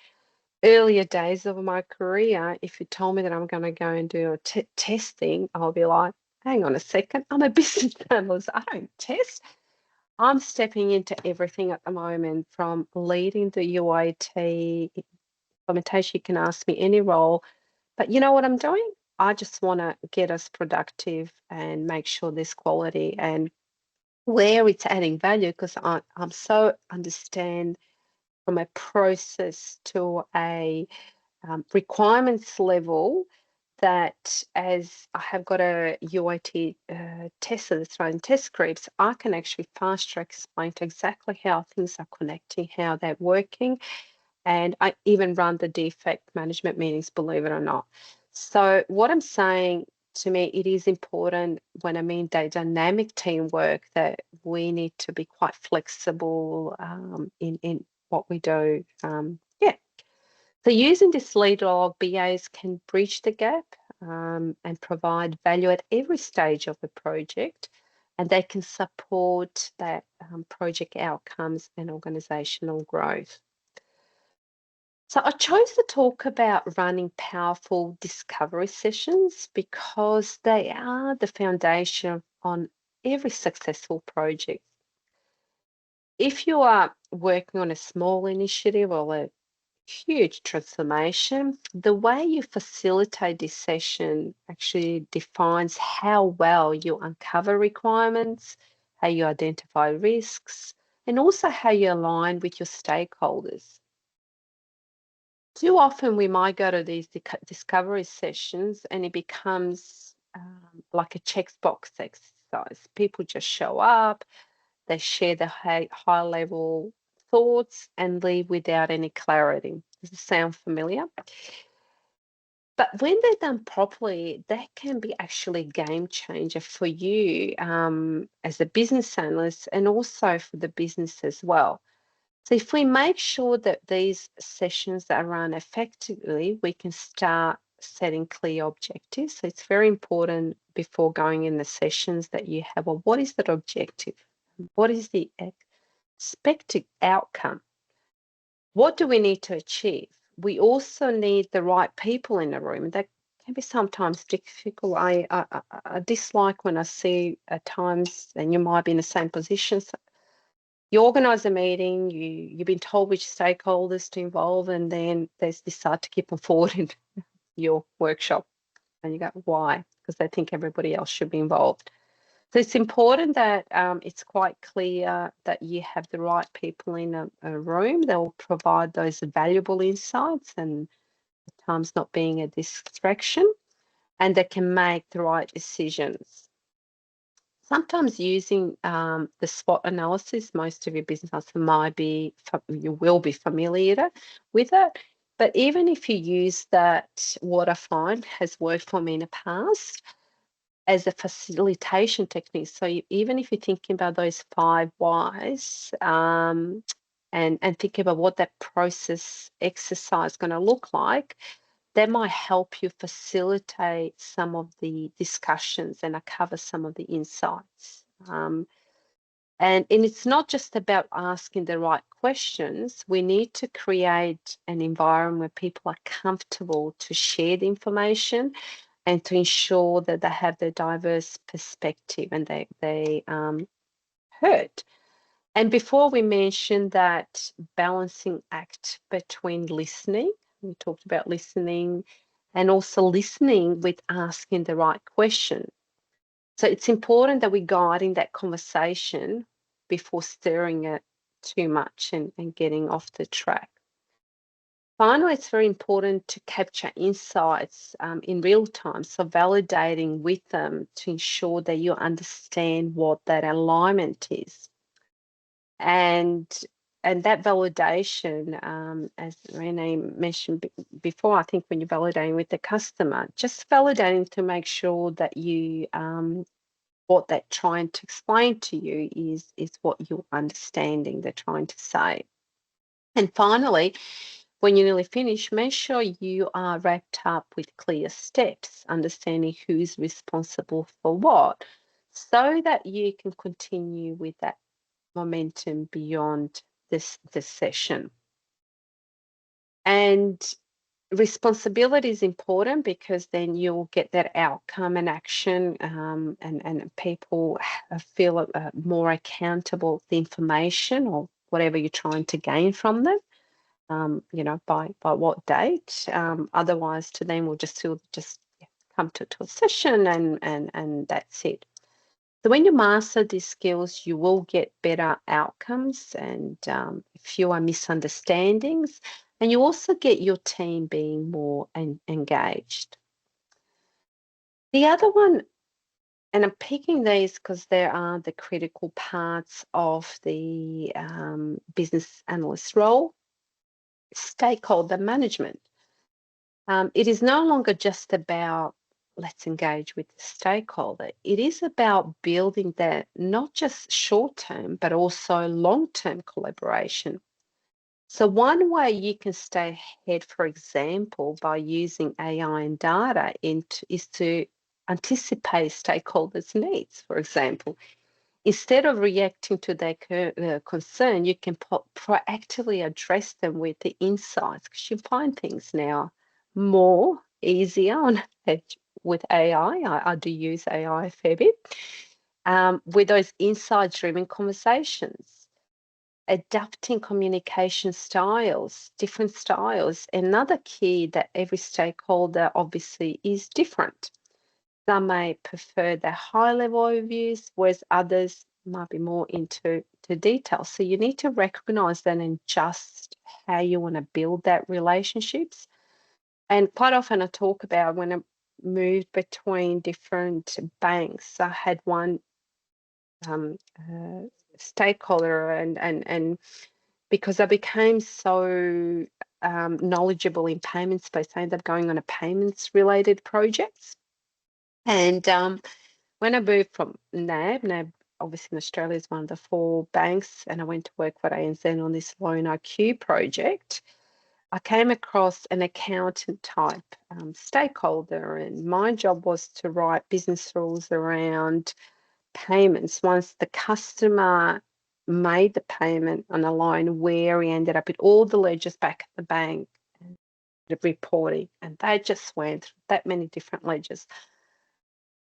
earlier days of my career, if you told me that I'm going to go and do a testing, I'll be like, hang on a second, I'm a business analyst, I don't test. I'm stepping into everything at the moment, from leading the UAT implementation. You can ask me any role, but you know what I'm doing? I just want to get us productive and make sure there's quality and where it's adding value, because I'm so understand from a process to a requirements level, that as I have got a UAT tester that's running test scripts, I can actually fast track explain to exactly how things are connecting, how they're working. And I even run the defect management meetings, believe it or not. So what I'm saying, to me, it is important when I mean dynamic teamwork, that we need to be quite flexible in what we do. So using this lead log, BAs can bridge the gap and provide value at every stage of the project, and they can support that project outcomes and organisational growth. So I chose to talk about running powerful discovery sessions because they are the foundation on every successful project. If you are working on a small initiative or a huge transformation, the way you facilitate this session actually defines how well you uncover requirements, how you identify risks, and also how you align with your stakeholders. Too often we might go to these discovery sessions and it becomes like a checkbox exercise. People just show up, they share the high level thoughts and leave without any clarity. Does it sound familiar? But when they're done properly, that can be actually a game changer for you as a business analyst, and also for the business as well. So if we make sure that these sessions are run effectively, we can start setting clear objectives. So it's very important before going in the sessions that you have, well, what is that objective? What is the expected outcome? What do we need to achieve? We also need the right people in the room. That can be sometimes difficult. I dislike when I see at times, and you might be in the same position, You organise a meeting, you've been told which stakeholders to involve, and then they decide to keep them forward in your workshop. And you go, why? Because they think everybody else should be involved. So it's important that it's quite clear that you have the right people in a room that will provide those valuable insights and at times not being a distraction, and that can make the right decisions. Sometimes using the SWOT analysis, most of your business you will be familiar with it. But even if you use that, what I find has worked for me in the past as a facilitation technique. So even if you're thinking about those 5 whys and think about what that process exercise is going to look like, that might help you facilitate some of the discussions and uncover some of the insights. And it's not just about asking the right questions. We need to create an environment where people are comfortable to share the information and to ensure that they have the diverse perspective and they heard. And before we mentioned that balancing act between listening, we talked about listening, and also listening with asking the right question. So it's important that we're guiding that conversation before stirring it too much and getting off the track. Finally, it's very important to capture insights in real time, so validating with them to ensure that you understand what that alignment is. And that validation, as Renee mentioned before, I think when you're validating with the customer, just validating to make sure that you what they're trying to explain to you is what you're understanding they're trying to say. And finally, when you nearly finish, make sure you are wrapped up with clear steps, understanding who's responsible for what, so that you can continue with that momentum beyond this session. And responsibility is important because then you'll get that outcome and action, and people feel more accountable for the information or whatever you're trying to gain from them. By what date? Otherwise, to them, we'll just come to a session and that's it. So when you master these skills, you will get better outcomes and fewer misunderstandings, and you also get your team being more engaged. The other one, and I'm picking these because they are the critical parts of the business analyst role, stakeholder management. It is no longer just about let's engage with the stakeholder. It is about building that not just short-term, but also long-term collaboration. So one way you can stay ahead, for example, by using AI and data is to anticipate stakeholders' needs, for example. Instead of reacting to their concern, you can proactively address them with the insights, because you find things now more easier with AI. I do use AI a fair bit. With those insight-driven conversations, adapting communication styles, different styles. Another key that every stakeholder obviously is different. Some may prefer the high-level overviews, whereas others might be more into detail. So you need to recognize that and adjust how you want to build that relationships. And quite often I talk about when I moved between different banks, I had one stakeholder and because I became so knowledgeable in payment space, I ended up going on a payments related projects. And when I moved from NAB obviously in Australia is one of the 4 banks, and I went to work for ANZ on this Loan IQ project, I came across an accountant type stakeholder, and my job was to write business rules around payments once the customer made the payment on a loan, where we ended up with all the ledgers back at the bank, and the reporting, and they just went through that many different ledgers.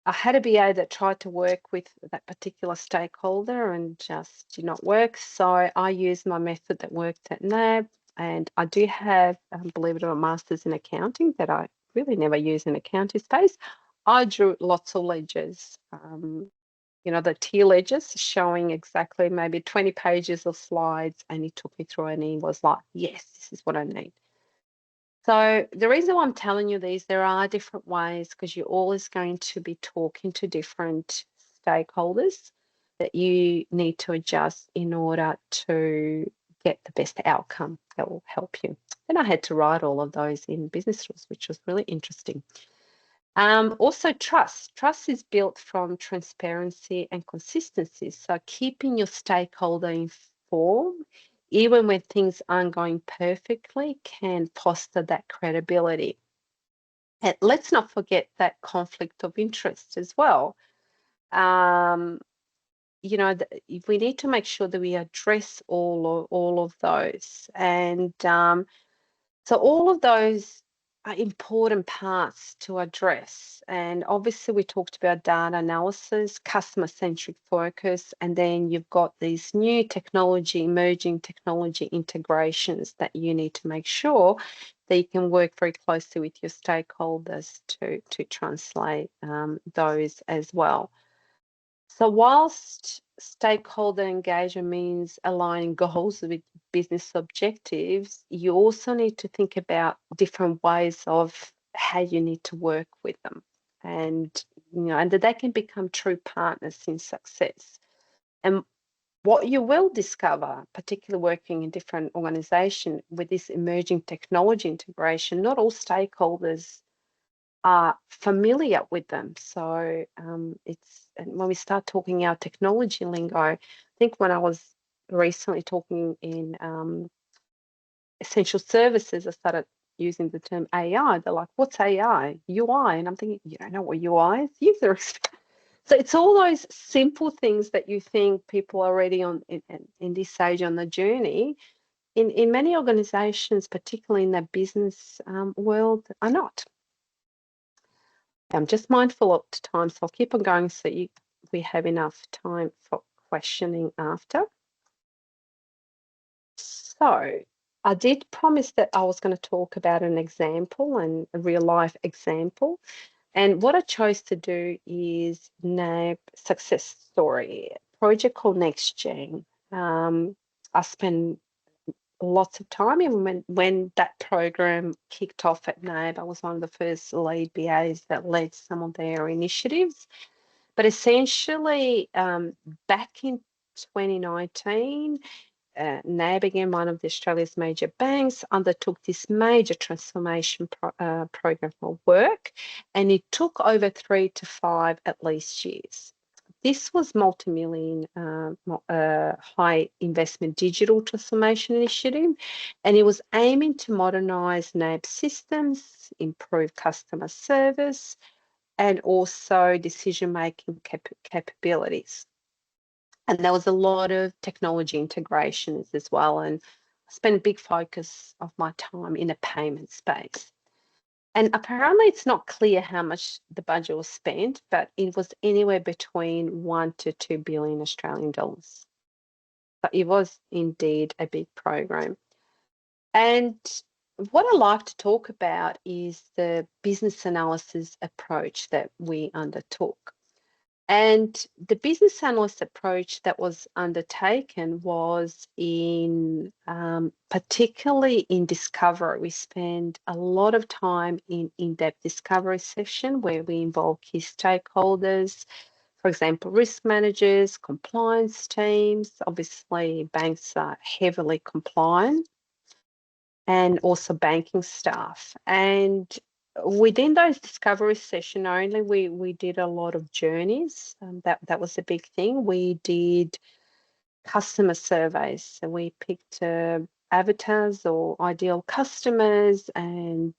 I had a BA that tried to work with that particular stakeholder and just did not work. So I used my method that worked at NAB, and I do have, believe it or not, a master's in accounting that I really never use in accounting space. I drew lots of ledgers, the tier ledgers showing exactly maybe 20 pages of slides, and he took me through and he was like, yes, this is what I need. So the reason why I'm telling you these, there are different ways because you're always going to be talking to different stakeholders that you need to adjust in order to get the best outcome that will help you. And I had to write all of those in business rules, which was really interesting. Also, trust. Trust is built from transparency and consistency. So keeping your stakeholder informed, even when things aren't going perfectly, can foster that credibility. And let's not forget that conflict of interest as well. We need to make sure that we address all of those. And so all of those are important parts to address. And obviously we talked about data analysis, customer-centric focus, and then you've got these new technology, emerging technology integrations that you need to make sure that you can work very closely with your stakeholders to translate those as well. So whilst stakeholder engagement means aligning goals with business objectives, you also need to think about different ways of how you need to work with them. And that they can become true partners in success. And what you will discover, particularly working in different organizations with this emerging technology integration, not all stakeholders are familiar with them. So and when we start talking our technology lingo, I think when I was recently talking in essential services, I started using the term AI. They're like, what's AI? UI. And I'm thinking, you don't know what UI is? User experience. So it's all those simple things that you think people are already on in this stage on the journey. In many organizations, particularly in the business world, are not. I'm just mindful of time, so I'll keep on going so we have enough time for questioning after. So I did promise that I was going to talk about an example and a real life example. And what I chose to do is NAB success story, a project called NextGen. I spent lots of time, and when that program kicked off at NAB, I was one of the first lead BAs that led some of their initiatives. But essentially, back in 2019, NAB, again, one of Australia's major banks, undertook this major transformation program for work, and it took over 3 to 5 at least years. This was multi-million high investment digital transformation initiative, and it was aiming to modernise NAB systems, improve customer service, and also decision-making capabilities. And there was a lot of technology integrations as well. And I spent a big focus of my time in a payment space. And apparently it's not clear how much the budget was spent, but it was anywhere between 1 to 2 billion Australian dollars. But it was indeed a big program. And what I like to talk about is the business analysis approach that we undertook. And the business analyst approach that was undertaken was in particularly in discovery. We spend a lot of time in in-depth discovery session where we involve key stakeholders, for example, risk managers, compliance teams. Obviously, banks are heavily compliant, and also banking staff. And within those discovery session only, we did a lot of journeys. That was a big thing. We did customer surveys. So we picked avatars or ideal customers and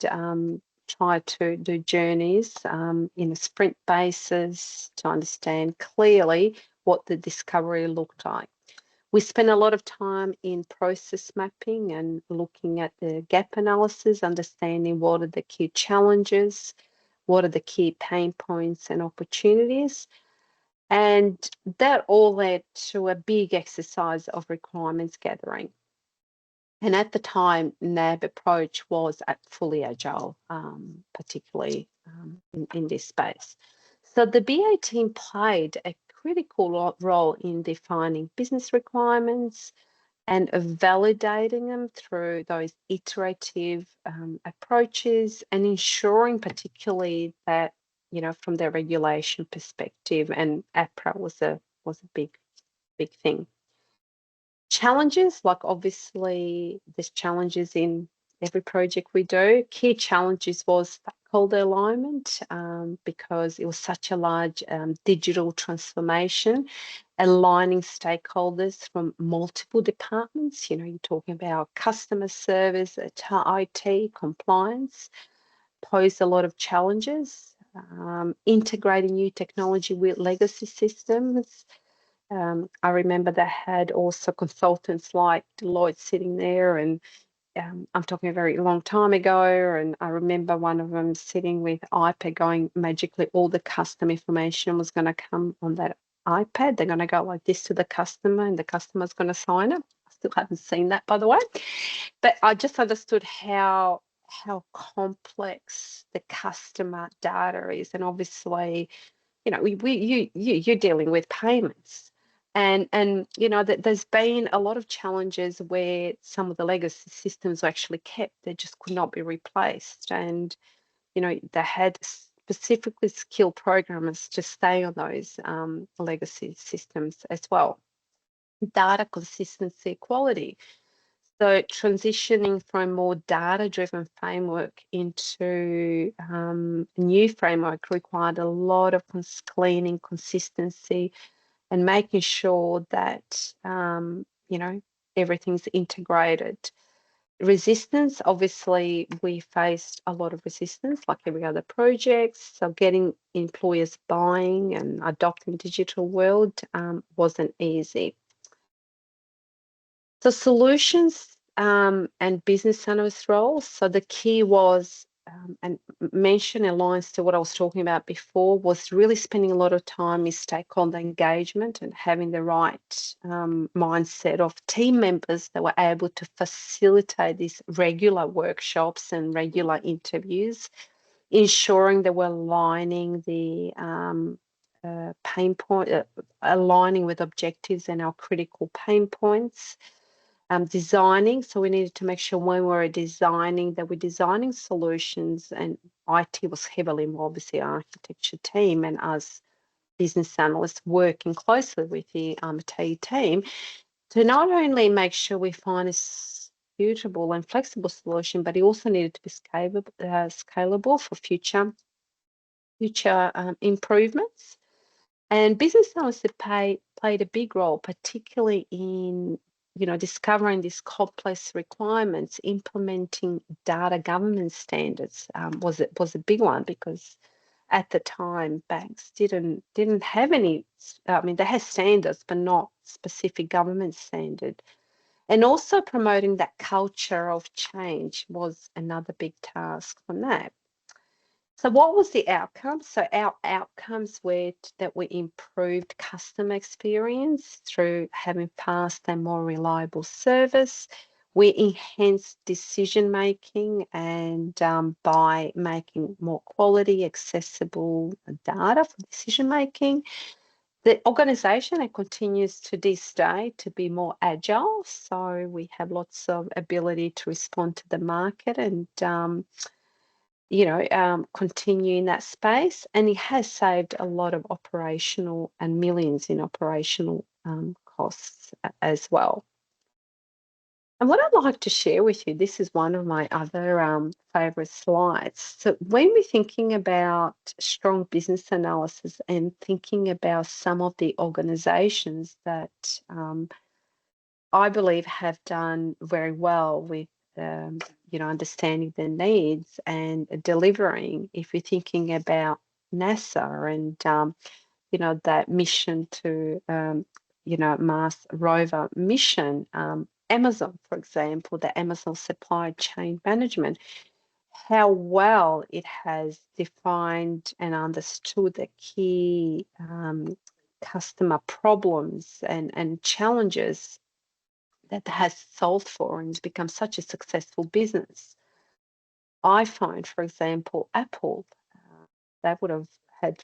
tried to do journeys in a sprint basis to understand clearly what the discovery looked like. We spent a lot of time in process mapping and looking at the gap analysis, understanding what are the key challenges. what are the key pain points and opportunities. And that all led to a big exercise of requirements gathering. And at the time, NAB approach was at fully agile, particularly in this space. So the BA team played a critical role in defining business requirements and validating them through those iterative approaches, and ensuring particularly that, you know, from the regulation perspective, and APRA was a big thing. Challenges, like obviously there's challenges in every project we do. Key challenges was stakeholder alignment, because it was such a large digital transformation, aligning stakeholders from multiple departments. You know, you're talking about customer service, IT, compliance, posed a lot of challenges. Integrating new technology with legacy systems. I remember they had also consultants like Deloitte sitting there, and I'm talking a very long time ago, and I remember one of them sitting with iPad going, magically all the custom information was going to come on that iPad. They're going to go like this to the customer, and the customer's going to sign it. I still haven't seen that, by the way. But I just understood how complex the customer data is. And obviously, you know, you're dealing with payments. And you know, that there's been a lot of challenges where some of the legacy systems were actually kept. They just could not be replaced. And, you know, they had specifically skilled programmers to stay on those legacy systems as well. Data consistency, quality. So transitioning from more data-driven framework into a new framework required a lot of cleaning, consistency, and making sure that, you know, everything's integrated. Resistance, obviously, we faced a lot of resistance like every other project. So getting employers buying and adopting digital world wasn't easy. So solutions and business analyst roles. So the key was, and mention aligns to what I was talking about before, was really spending a lot of time in stakeholder engagement and having the right mindset of team members that were able to facilitate these regular workshops and regular interviews, ensuring that we're aligning the pain point, aligning with objectives and our critical pain points. Designing, so we needed to make sure when we were designing that we're designing solutions, and IT was heavily involved, obviously our architecture team and us business analysts working closely with the IT team to not only make sure we find a suitable and flexible solution, but it also needed to be scalable for future improvements. And business analysts played a big role, particularly in, you know, discovering these complex requirements. Implementing data governance standards was a big one, because at the time banks didn't have any. I mean, they had standards, but not specific government standard. And also promoting that culture of change was another big task for NAB. So what was the outcome? So our outcomes were that we improved customer experience through having fast and more reliable service. We enhanced decision making, and by making more quality, accessible data for decision making. The organisation continues to this day to be more agile. So we have lots of ability to respond to the market and you know, continue in that space, and it has saved a lot of operational and millions in operational costs as well. And what I'd like to share with you, this is one of my other favourite slides. So when we're thinking about strong business analysis and thinking about some of the organisations that I believe have done very well with you know, understanding the needs and delivering. If you're thinking about NASA and you know, that mission to you know, Mars rover mission, Amazon, for example, the Amazon supply chain management, how well it has defined and understood the key customer problems and challenges that has solved for and has become such a successful business. iPhone, for example, Apple, they would have had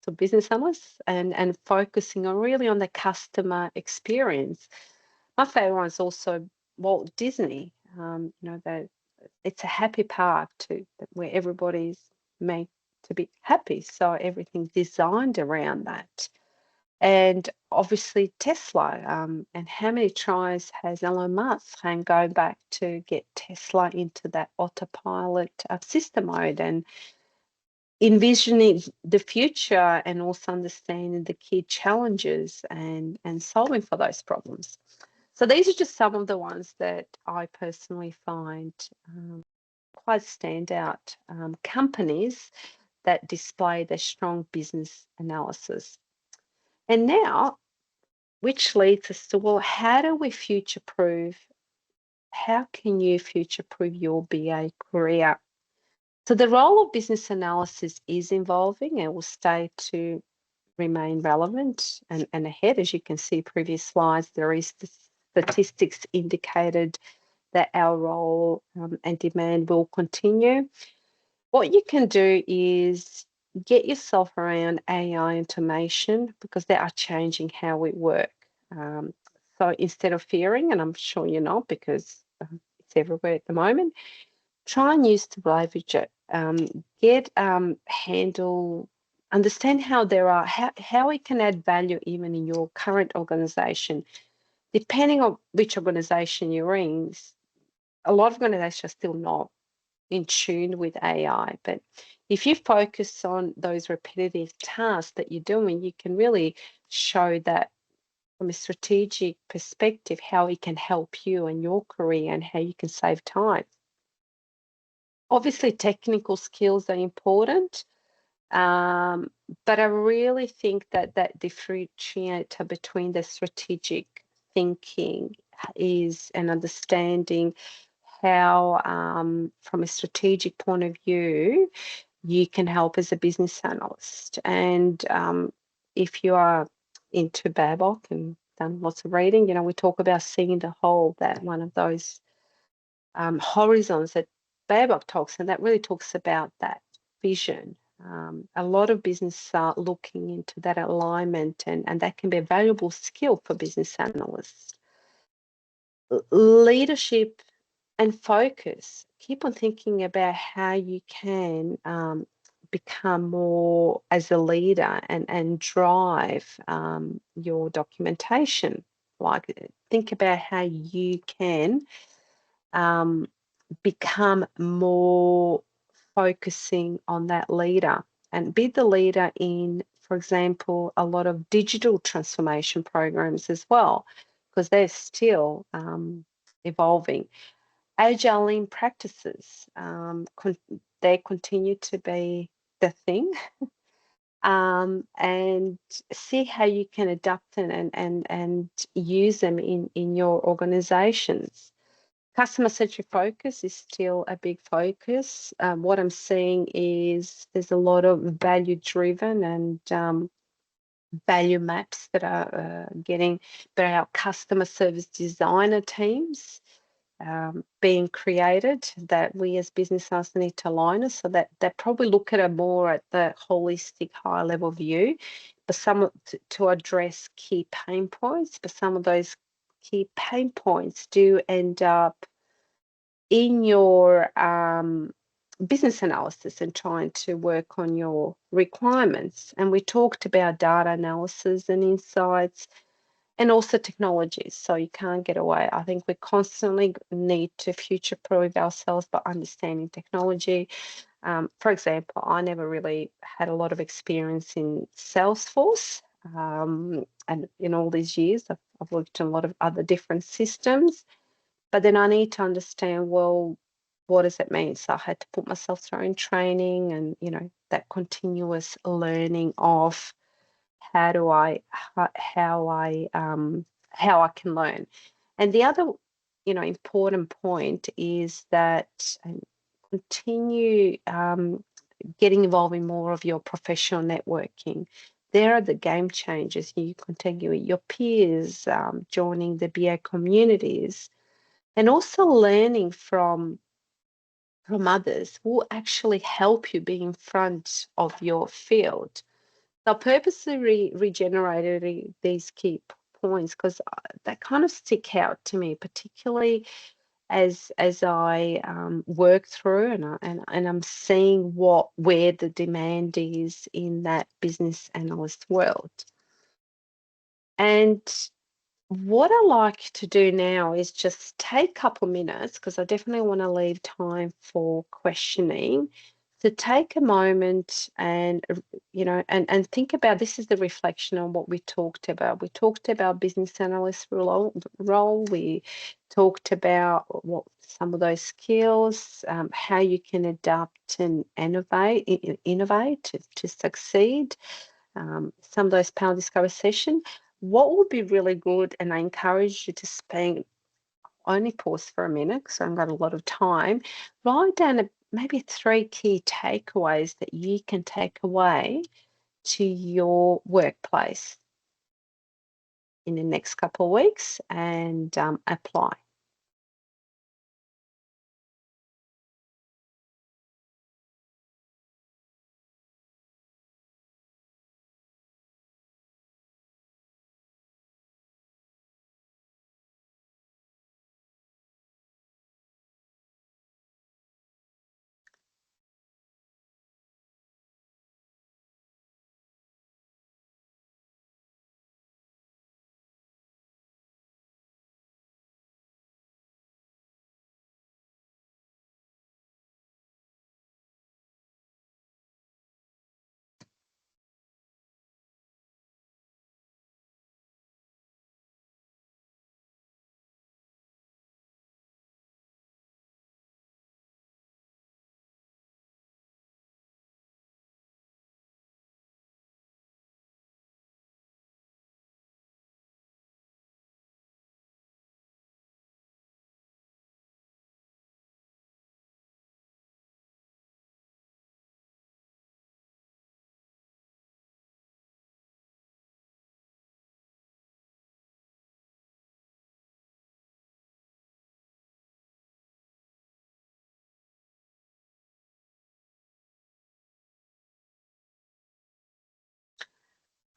some business analysts and focusing on really on the customer experience. My favorite one is also Walt Disney. You know, it's a happy park where everybody's made to be happy. So everything's designed around that. And obviously Tesla, and how many tries has Elon Musk and going back to get Tesla into that autopilot system mode and envisioning the future and also understanding the key challenges and solving for those problems. So these are just some of the ones that I personally find quite standout companies that display their strong business analysis. And now, which leads us to, well, how do we future-proof? How can you future-proof your BA career? So the role of business analysis is evolving and will stay to remain relevant and ahead. As you can see previous slides, there is the statistics indicated that our role and demand will continue. What you can do is get yourself around AI automation because they are changing how we work. So instead of fearing, and I'm sure you're not because it's everywhere at the moment, try and use to leverage it. Understand how it can add value even in your current organization. Depending on which organization you're in, a lot of organizations are still not in tune with AI. But if you focus on those repetitive tasks that you're doing, you can really show that from a strategic perspective, how it can help you in your career and how you can save time. Obviously, technical skills are important, but I really think that differentiator between the strategic thinking is an understanding how, from a strategic point of view, you can help as a business analyst. And if you are into Babok and done lots of reading, you know, we talk about seeing the whole, that one of those horizons that Babok talks, and that really talks about that vision. A lot of business are looking into that alignment, and that can be a valuable skill for business analysts. Leadership and focus. Keep on thinking about how you can become more as a leader and drive your documentation. Like, think about how you can become more focusing on that leader and be the leader in, for example, a lot of digital transformation programs as well, because they're still evolving. Agile lean practices, they continue to be the thing, and see how you can adapt and use them in your organizations. Customer-centric focus is still a big focus. What I'm seeing is there's a lot of value-driven and value maps that are getting by our customer service designer teams being created that we as business owners need to align us, so that they probably look at it more at the holistic high level view, but some to address key pain points, but some of those key pain points do end up in your business analysis and trying to work on your requirements. And we talked about data analysis and insights and also technologies. So you can't get away. I think we constantly need to future-proof ourselves by understanding technology. For example, I never really had a lot of experience in Salesforce. And in all these years, I've worked on a lot of other different systems. But then I need to understand, well, what does it mean? So I had to put myself through training and, you know, that continuous learning of how I can learn. And the other, you know, important point is that continue getting involved in more of your professional networking. There are the game changers. You continue with your peers, joining the BA communities, and also learning from others will actually help you be in front of your field. So I purposely regenerated these key points because they kind of stick out to me, particularly as I work through and I'm seeing where the demand is in that business analyst world. And what I like to do now is just take a couple minutes, because I definitely want to leave time for questioning, to take a moment and and think about, this is the reflection on what we talked about. We talked about business analyst role. We talked about what some of those skills, how you can adapt and innovate to succeed. Some of those panel discovery session. What would be really good, and I encourage you to spend, only pause for a minute because I've got a lot of time, write down maybe 3 key takeaways that you can take away to your workplace in the next couple of weeks and apply.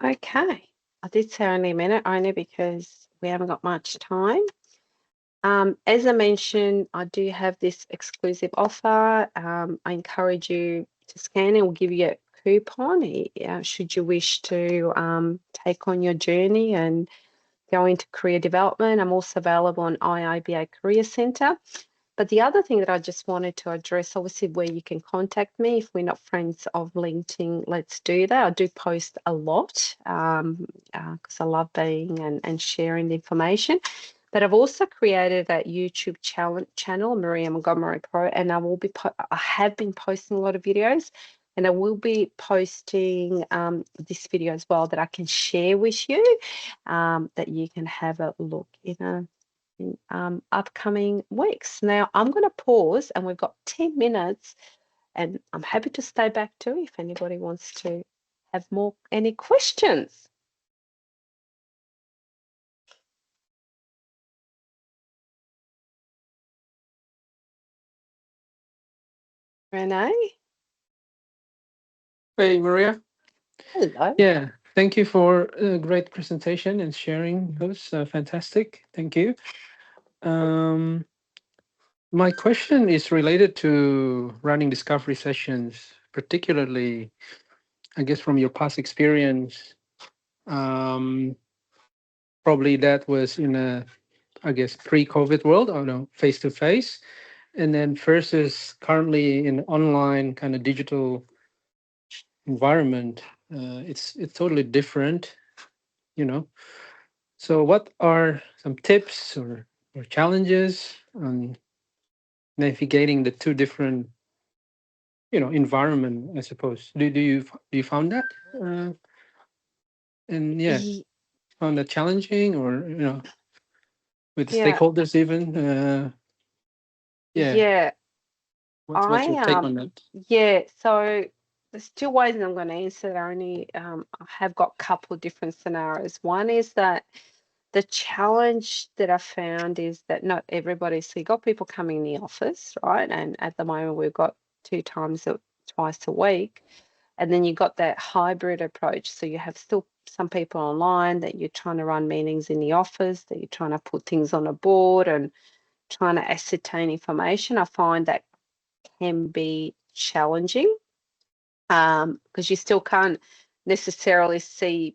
Okay, I did say only a minute, only because we haven't got much time. As I mentioned, I do have this exclusive offer. I encourage you to scan it. We'll give you a coupon should you wish to take on your journey and go into career development. I'm also available on IIBA Career Centre. But the other thing that I just wanted to address, obviously, where you can contact me. If we're not friends of LinkedIn, let's do that. I do post a lot because I love being and sharing the information. But I've also created a YouTube channel, Maria Montgomery Pro, and I have been posting a lot of videos, and I will be posting this video as well that I can share with you, that you can have a look in upcoming weeks. Now I'm going to pause, and we've got 10 minutes, and I'm happy to stay back too if anybody wants to have any questions. Renee? Hey, Maria. Hello. Yeah, thank you for a great presentation and sharing those. Fantastic. Thank you. My question is related to running discovery sessions, particularly, I guess, from your past experience. Probably that was in a, I guess, pre-COVID world, or no, face-to-face, and then versus currently in online kind of digital environment. It's totally different, you know. So what are some tips or challenges on navigating the two different, environment, I suppose? Do you found that? And yeah, found that challenging, or with the Yeah. stakeholders even? Yeah. Yeah. What's your take on that? Yeah, so there's two ways I'm going to answer it. I have got a couple of different scenarios. One is that the challenge that I found is that not everybody, so you got people coming in the office, right? And at the moment we've got twice a week. And then you got that hybrid approach. So you have still some people online that you're trying to run meetings in the office, that you're trying to put things on a board and trying to ascertain information. I find that can be challenging because you still can't necessarily see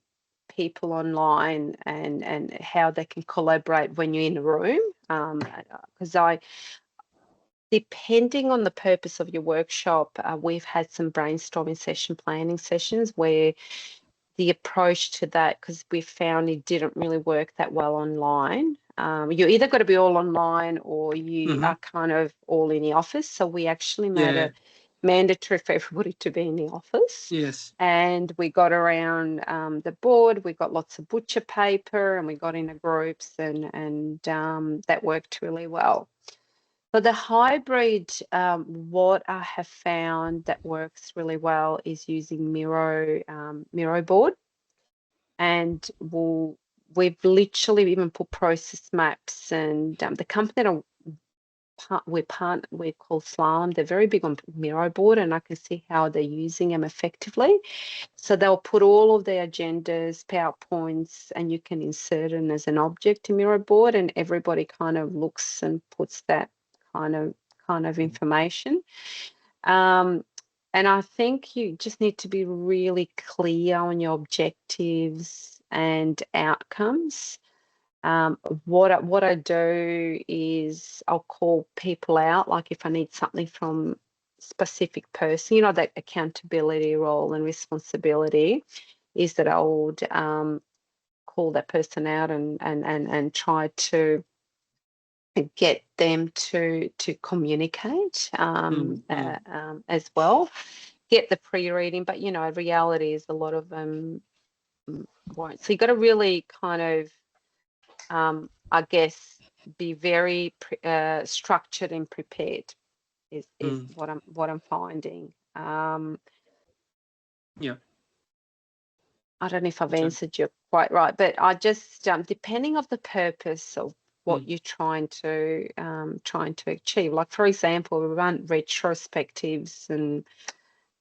people online and how they can collaborate when you're in a room. Because depending on the purpose of your workshop, we've had some brainstorming planning sessions where the approach to that, because we found it didn't really work that well online. You either got to be all online or you are kind of all in the office. So we actually made it mandatory for everybody to be in the office. Yes. And we got around the board. We got lots of butcher paper, and we got into groups, and that worked really well. For the hybrid, what I have found that works really well is using Miro board, and we've literally even put process maps. And the company that we're called Slalom. They're very big on Miro board, and I can see how they're using them effectively. So they'll put all of their agendas, PowerPoints, and you can insert them as an object in Miro board, and everybody kind of looks and puts that kind of information. And I think you just need to be really clear on your objectives and outcomes. What I do is I'll call people out, like if I need something from specific person, that accountability role and responsibility is that I would call that person out and try to get them to communicate as well. Get the pre-reading, but reality is a lot of them won't. So you got to really kind of I guess be very structured and prepared is what I'm finding. Yeah. I don't know if I've answered you quite right, but I just depending of the purpose of what you're trying to achieve. Like for example, we run retrospectives and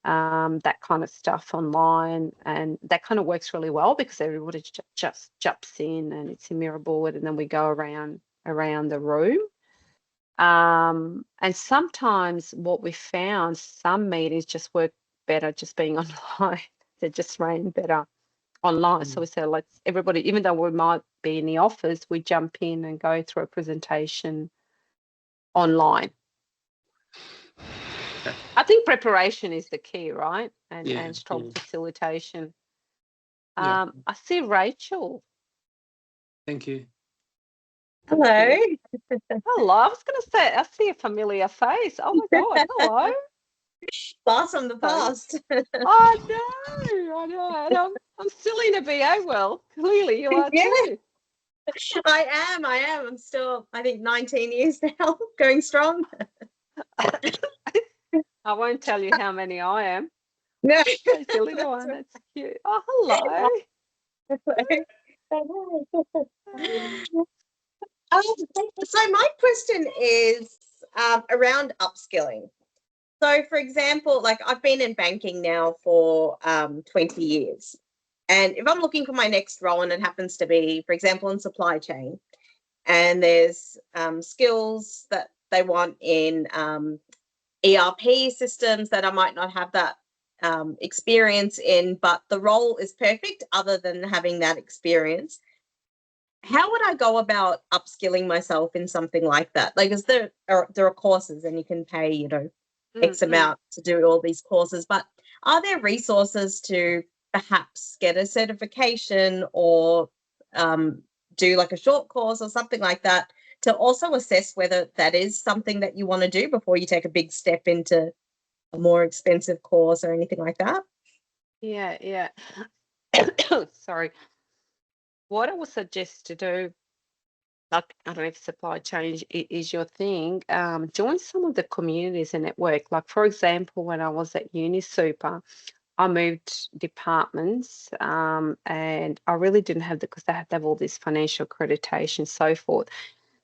that kind of stuff online, and that kind of works really well because everybody just jumps in and it's a mirror board, and then we go around the room. And sometimes what we found, some meetings just work better just being online. They just ran better online. So we said, let's everybody, even though we might be in the office, we jump in and go through a presentation online. I think preparation is the key, right? And strong facilitation. I see Rachel. Thank you. Hello. Hello. I was going to say, I see a familiar face. Oh my God. Hello. Blast from the past. I know. And I'm still in a BA world. Clearly you are too. I am. I'm still, I think, 19 years now, going strong. I won't tell you how many I am. No. It's a little one. That's cute. Oh, hello. So my question is around upskilling. So, for example, like I've been in banking now for 20 years. And if I'm looking for my next role and it happens to be, for example, in supply chain, and there's skills that they want in ERP systems that I might not have that experience in, but the role is perfect other than having that experience. How would I go about upskilling myself in something like that? Like, there are courses and you can pay, X amount to do all these courses, but are there resources to perhaps get a certification or do like a short course or something like that to also assess whether that is something that you want to do before you take a big step into a more expensive course or anything like that? Yeah. Sorry. What I would suggest to do like, I don't know if supply chain is your thing, join some of the communities and network. Like, for example, when I was at UniSuper, I moved departments, and I really didn't have because they had to have all this financial accreditation, so forth.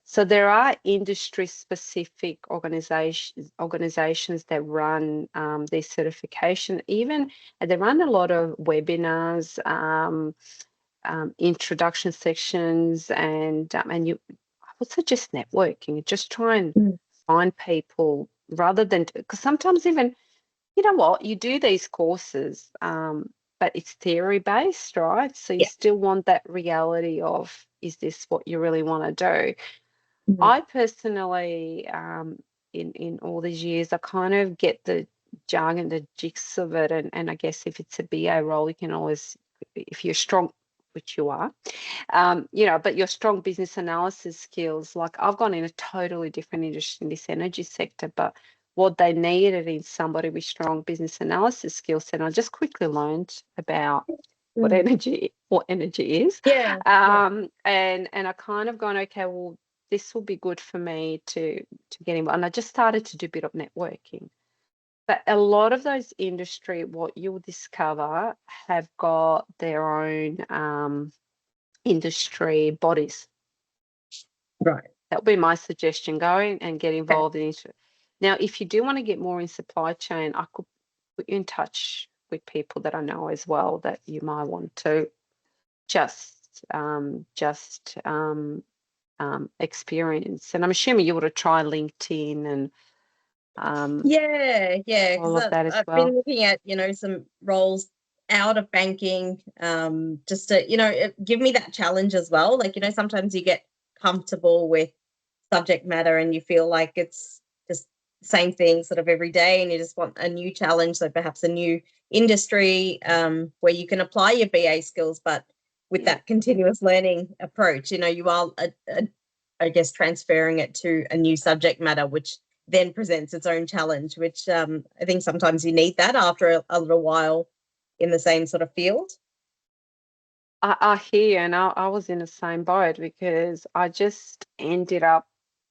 So there are industry-specific organizations that run these certification. Even they run a lot of webinars, introduction sections, and you. I would suggest networking. Just try and find people rather than because sometimes even you know what you do these courses, but it's theory based, right? So you Yeah. still want that reality of is this what you really want to do? Mhm. I personally, in all these years, I kind of get the jargon, the jigs of it, and I guess if it's a BA role, you can always, if you're strong, which you are, you know, but your strong business analysis skills. Like I've gone in a totally different industry in this energy sector, but what they needed is somebody with strong business analysis skills, and I just quickly learned about what energy is. Yeah. And I kind of gone, okay, well, this will be good for me to get involved. And I just started to do a bit of networking. But a lot of those industry, what you'll discover, have got their own industry bodies. Right. That would be my suggestion. Go in and get involved in it. Now, if you do want to get more in supply chain, I could put you in touch with people that I know as well that you might want to just experience. And I'm assuming you would have tried LinkedIn and Yeah, all of because that as I've well. been looking at, some roles out of banking, just to, give me that challenge as well. Like, sometimes you get comfortable with subject matter and you feel like it's just the same thing sort of every day and you just want a new challenge. So perhaps a new industry where you can apply your BA skills, but with that continuous learning approach, you are, I guess, transferring it to a new subject matter, which then presents its own challenge, which I think sometimes you need that after a little while in the same sort of field. I hear, and I was in the same boat because I just ended up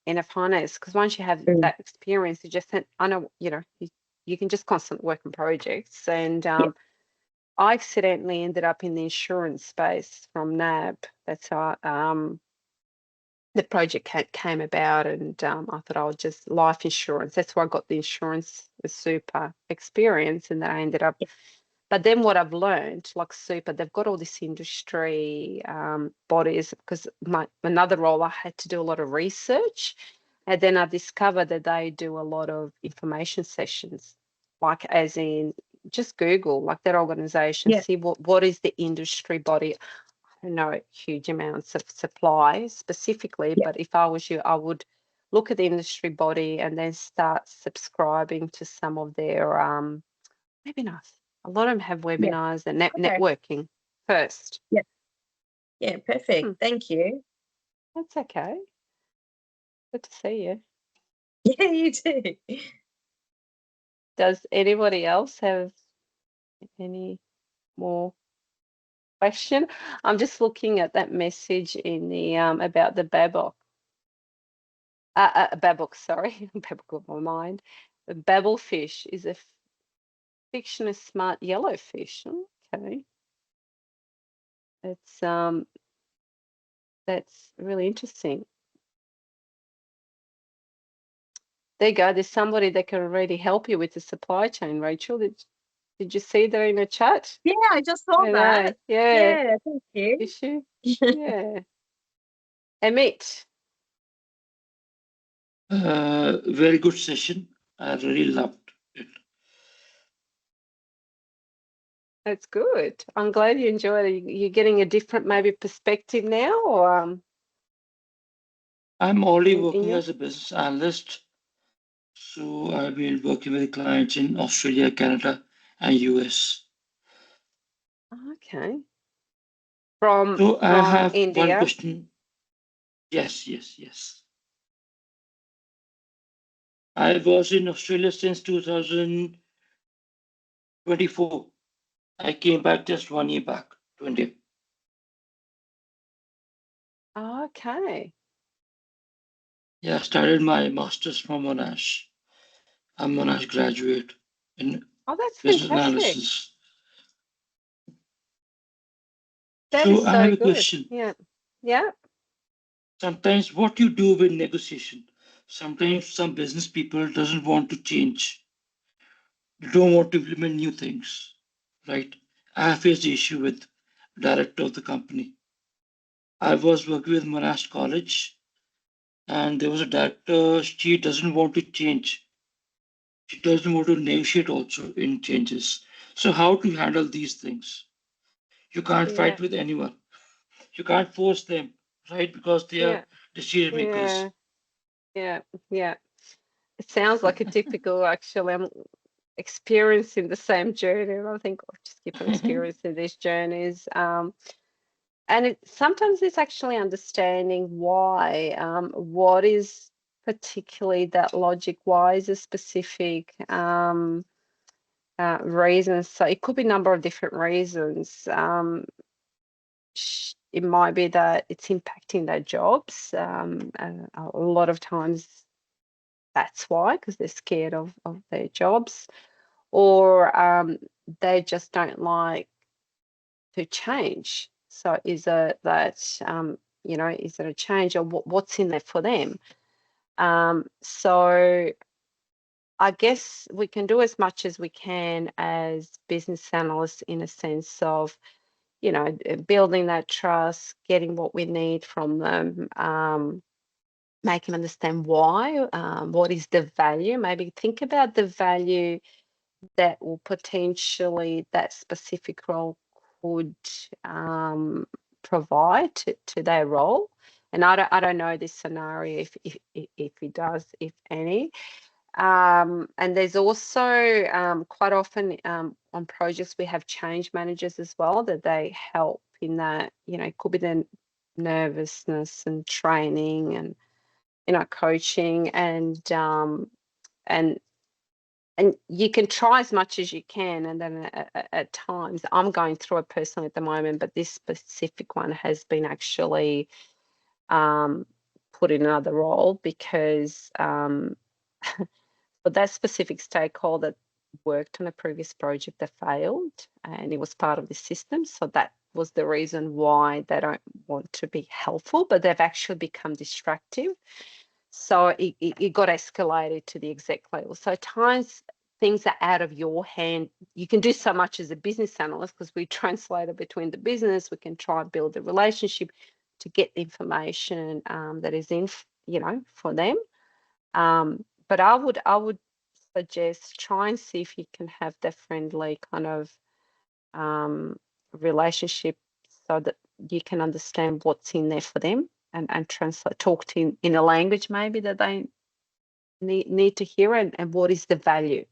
in a finance because once you have that experience, you just think, I know, you can just constantly work on projects. And I accidentally ended up in the insurance space from NAB. That's how the project came about, and I thought I would just life insurance. That's where I got the insurance super experience, and then I ended up. But then what I've learned, like super, they've got all this industry bodies because another role I had to do a lot of research, and then I discovered that they do a lot of information sessions, like as in just Google, like that organization, see what is the industry body. I don't know huge amounts of supply specifically, but if I was you, I would look at the industry body and then start subscribing to some of their webinars. A lot of them have webinars and networking first. Yeah, perfect. Thank you. That's okay. Good to see you. Yeah, you too. Does anybody else have any more question? I'm just looking at that message in the about the Babok. Babok, sorry, Babok of my mind. The babblefish is a fictional smart yellowfish. Okay, that's really interesting. There you go. There's somebody that can already help you with the supply chain, Rachel. Did you see that in the chat? Yeah, I just saw that. Yeah. Yeah, thank you. Is she? Yeah. Amit. Very good session. I really loved it. That's good. I'm glad you enjoyed it. You're getting a different maybe perspective now, or I'm already working as a business analyst. So I've been working with clients in Australia, Canada, and US. okay. So I have India. one question. Yes. I was in Australia since 2024. I came back just 1 year back to India. Okay. Yeah, I started my master's from Monash. I'm Monash graduate in Oh, that's business fantastic. analysis. That So is I have so a good. question. Yeah. Yeah. Sometimes what you do with negotiation, sometimes some business people doesn't want to change. They don't want to implement new things, right? I have faced the issue with director of the company. I was working with Monash College and there was a director, she doesn't want to change. She doesn't want to negotiate also in changes. So how to handle these things? You can't Yeah. fight with anyone. You can't force them, right? Because they are Yeah. decision Yeah. makers. Yeah. Yeah. It sounds like a typical, actually. I'm experiencing the same journey, and I think I'll just keep on experiencing these journeys. And sometimes it's actually understanding why, what is particularly that logic, why is a specific reason. So it could be a number of different reasons. It might be that it's impacting their jobs. And a lot of times that's why, because they're scared of their jobs, or they just don't like to change. So is it that, is it a change, or what's in there for them? So I guess we can do as much as we can as business analysts in a sense of, building that trust, getting what we need from them, make them understand why, what is the value. Maybe think about the value that will potentially that specific role could provide to their role. And I don't know this scenario if it does, if any. And there's also quite often on projects we have change managers as well, that they help in that, it could be the nervousness and training and coaching, and you can try as much as you can, and then at times I'm going through it personally at the moment, but this specific one has been actually put in another role because but that specific stakeholder worked on a previous project that failed, and it was part of the system. So that was the reason why they don't want to be helpful, but they've actually become distractive. So it got escalated to the exec level. So at times things are out of your hand. You can do so much as a business analyst because we translate it between the business. We can try and build a relationship to get the information that is in, for them. But I would suggest try and see if you can have that friendly kind of relationship, so that you can understand what's in there for them, and translate, talk to in a language maybe that they need to hear, and what is the value.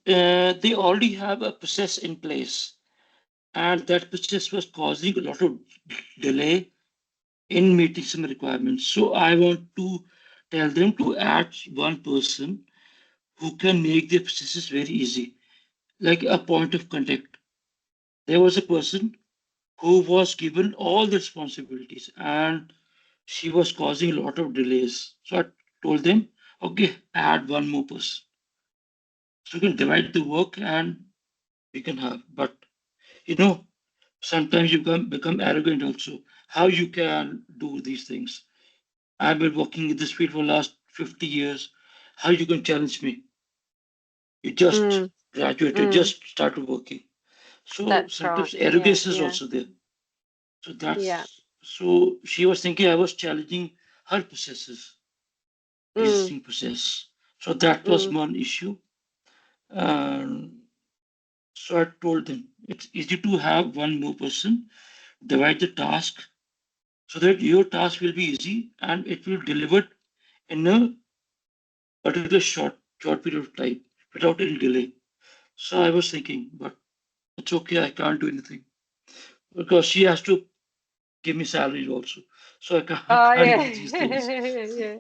They already have a process in place, and that process was causing a lot of delay in meeting some requirements. So I want to tell them to add one person who can make the processes very easy, like a point of contact. There was a person who was given all the responsibilities and she was causing a lot of delays. So I told them, okay, add one more person. So we can divide the work and we can have. But you know, sometimes you can become arrogant also. How you can do these things? I've been working in this field for the last 50 years. How you can challenge me? You just Mm, graduated, mm, just started working. So that's right. sometimes Yeah, arrogance is yeah, also there. So yeah. so she was thinking I was challenging her processes, Mm, existing process. So that was mm, one issue. And so I told them it's easy to have one more person, divide the task so that your task will be easy and it will deliver in a particular short period of time without any delay. So I was thinking, but it's okay, I can't do anything because she has to give me salary also. So I oh can't yeah. do these things. Yeah.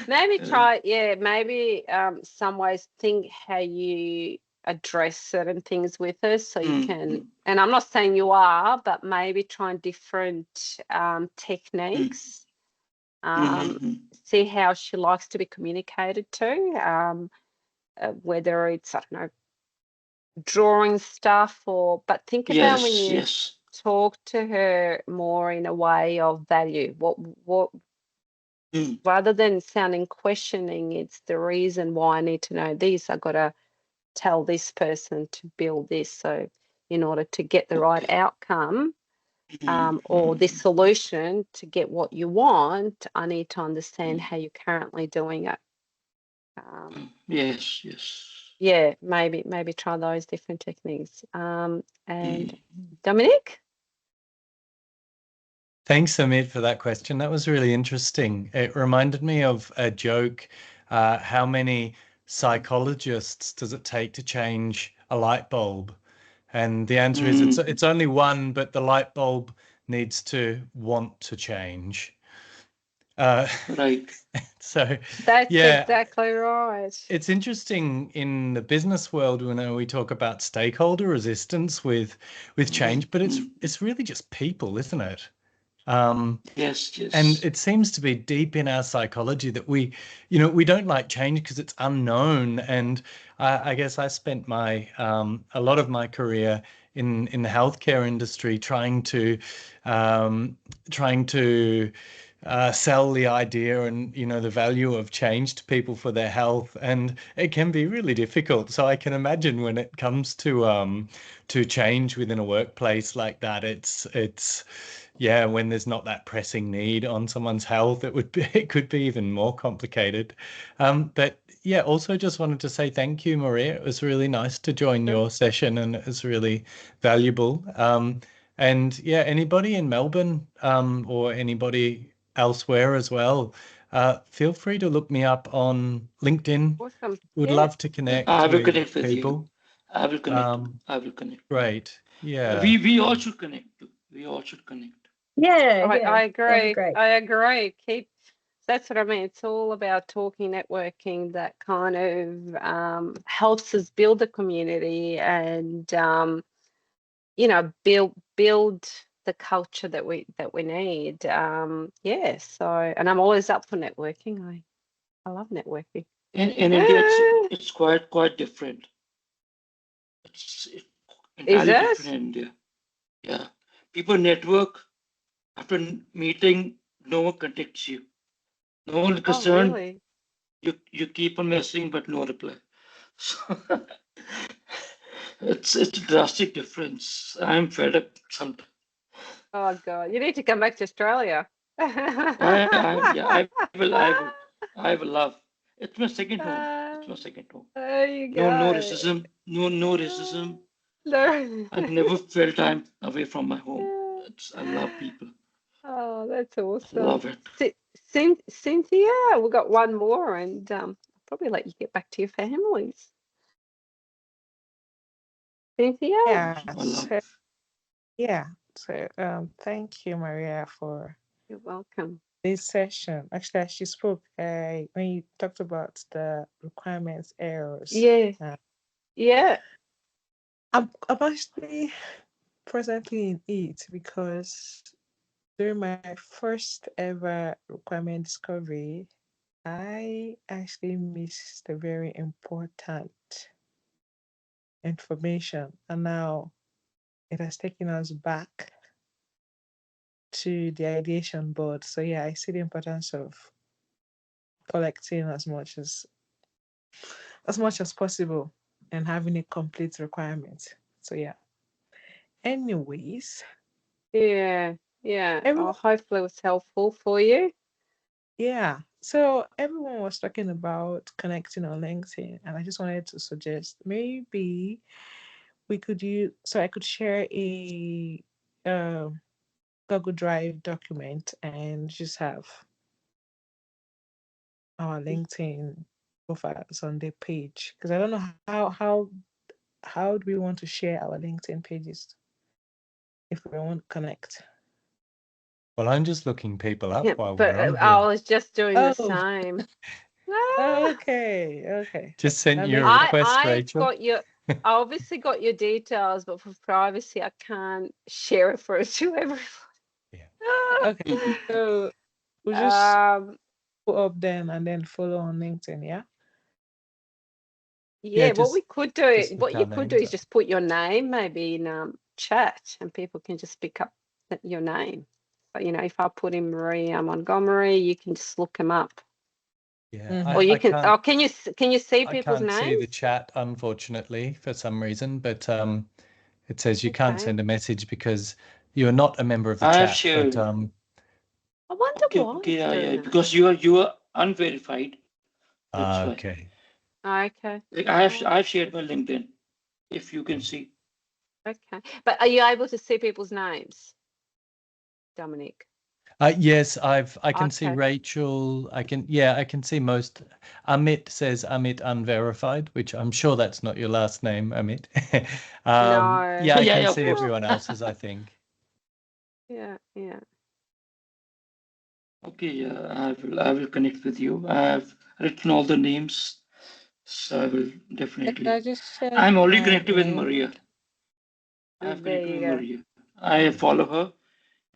Maybe Uh, try, yeah, maybe some ways think how you address certain things with us, so you mm, can, mm, and I'm not saying you are, but maybe trying different mm. techniques see how she likes to be communicated to, whether it's, I don't know, drawing stuff but think about when you talk to her more in a way of value, what rather than sounding questioning, it's the reason why I need to know this. I've got to tell this person to build this. So in order to get the right outcome, or this solution to get what you want, I need to understand how you're currently doing it. Yes. Yeah, maybe try those different techniques. And Dominic? Thanks, Amit, for that question. That was really interesting. It reminded me of a joke. How many psychologists does it take to change a light bulb? And the answer is it's only one, but the light bulb needs to want to change. Right. So that's exactly right. It's interesting in the business world when we talk about stakeholder resistance with change, but it's really just people, isn't it? Yes. And it seems to be deep in our psychology that we don't like change because it's unknown. And I guess I spent a lot of my career in the healthcare industry trying to sell the idea and the value of change to people for their health, and it can be really difficult. So I can imagine when it comes to change within a workplace like that, it's when there's not that pressing need on someone's health, it could be even more complicated. But yeah, also just wanted to say thank you, Maria. It was really nice to join your session, and it was really valuable. And yeah, anybody in Melbourne or anybody elsewhere as well, feel free to look me up on LinkedIn. Awesome. Would love to connect. I will with connect with people. you. I will connect. Great. Yeah. We all should connect. Yeah, I agree. great. I agree. That's what I mean. It's all about talking, networking, that kind of helps us build a community and build the culture that we need. So, and I'm always up for networking. I love networking. In India, it's quite different. It's entirely different in India. Yeah, people network after meeting. No one contacts you. No one concerned. Oh, really? You keep on messaging, but no reply. So it's a drastic difference. I'm fed up sometimes. Oh God, you need to come back to Australia. I will love. It's my second home. There you go. No racism. No racism. No. I've never felt I'm away from my home. I love people. Oh, that's awesome. Love it. Cynthia, we've got one more, and I'll probably let you get back to your families. Cynthia? So thank you, Maria, for You're welcome. this session. Actually, as she spoke, when you talked about the requirements errors. Yeah. I'm actually presently in it because during my first ever requirement discovery, I actually missed a very important information, and now it has taken us back to the ideation board. So yeah, I see the importance of collecting as much as possible and having a complete requirement. So yeah. Anyways. Yeah. Hopefully it was helpful for you. Yeah. So everyone was talking about connecting on LinkedIn, and I just wanted to suggest maybe we could I could share a Google Drive document and just have our LinkedIn profiles on the page, because I don't know how do we want to share our LinkedIn pages if we want to connect. Well, I'm just looking people up while but we're on here. I was just doing the same. Okay. Just sent you a request, Rachel. I obviously got your details, but for privacy, I can't share it to everyone. Yeah. Okay. So We'll just Um, put up them and then follow on LinkedIn, yeah? yeah, what we just could do, just what look you our could do names is up. just put your name maybe in chat, and people can just pick up your name. But you know, if I put in Maria Montgomery, you can just look them up, Yeah, Mhm. or you I can. can't Oh, can you see I people's can't see the names? chat, unfortunately, for some reason, but it says you can't Okay. send a message because you're not a member of the I have chat. But shared. I wonder Okay, why okay, it's yeah, doing yeah, that. because you are unverified. That's why. okay. Okay. Like I've shared my LinkedIn, if you can see. Okay. But are you able to see people's names, Dominic? Yes, I can see Okay. Rachel. I can see most. Amit says Amit unverified, which I'm sure that's not your last name, Amit. No. Yeah, I Yeah, can yeah, of see course. everyone else's, I think. Yeah, yeah. Okay, yeah, I will connect with you. I've written all the names, so I will I definitely. just shared I'm already my connected with link. Maria. I've There connected with you go. Maria. I follow her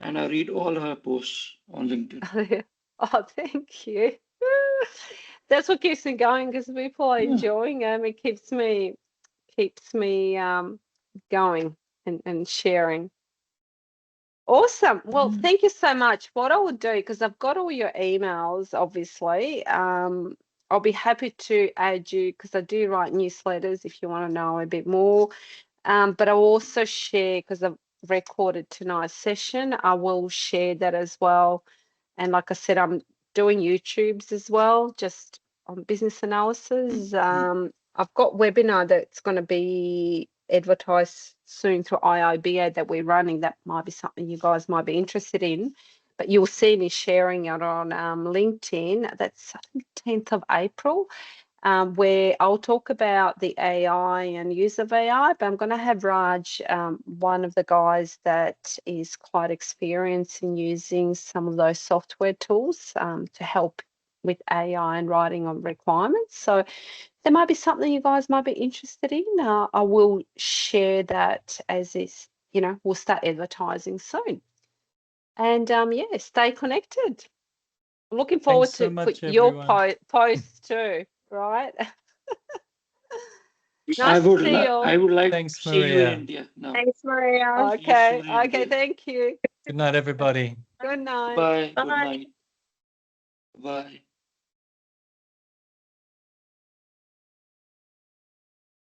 and I read all her posts on LinkedIn. Oh, thank you. That's what keeps me going because people are Yeah. enjoying them. It keeps me going and sharing. Awesome. Well, thank you so much. What I will do, because I've got all your emails, obviously, I'll be happy to add you because I do write newsletters if you want to know a bit more. But I'll also share, because I've recorded tonight's session, I will share that as well. And like I said, I'm doing YouTubes as well, just on business analysis. I've got webinar that's going to be advertised soon through IIBA that we're running. That might be something you guys might be interested in. But you'll see me sharing it on LinkedIn. That's I think 10th of April, where I'll talk about the AI and use of AI. But I'm going to have Raj, one of the guys that is quite experienced in using some of those software tools to help with AI and writing on requirements. So there might be something you guys might be interested in. I will share that as is, we'll start advertising soon. And yeah, stay connected. I'm looking forward Thanks so for much, your everyone. posts too, right? I Nice to would see you I all. would like to Thanks, see you in Maria. India now. Thanks, Maria. See you Okay, soon in okay, India. thank you. Good night, everybody. Good night. Bye. Good Bye. night. Bye.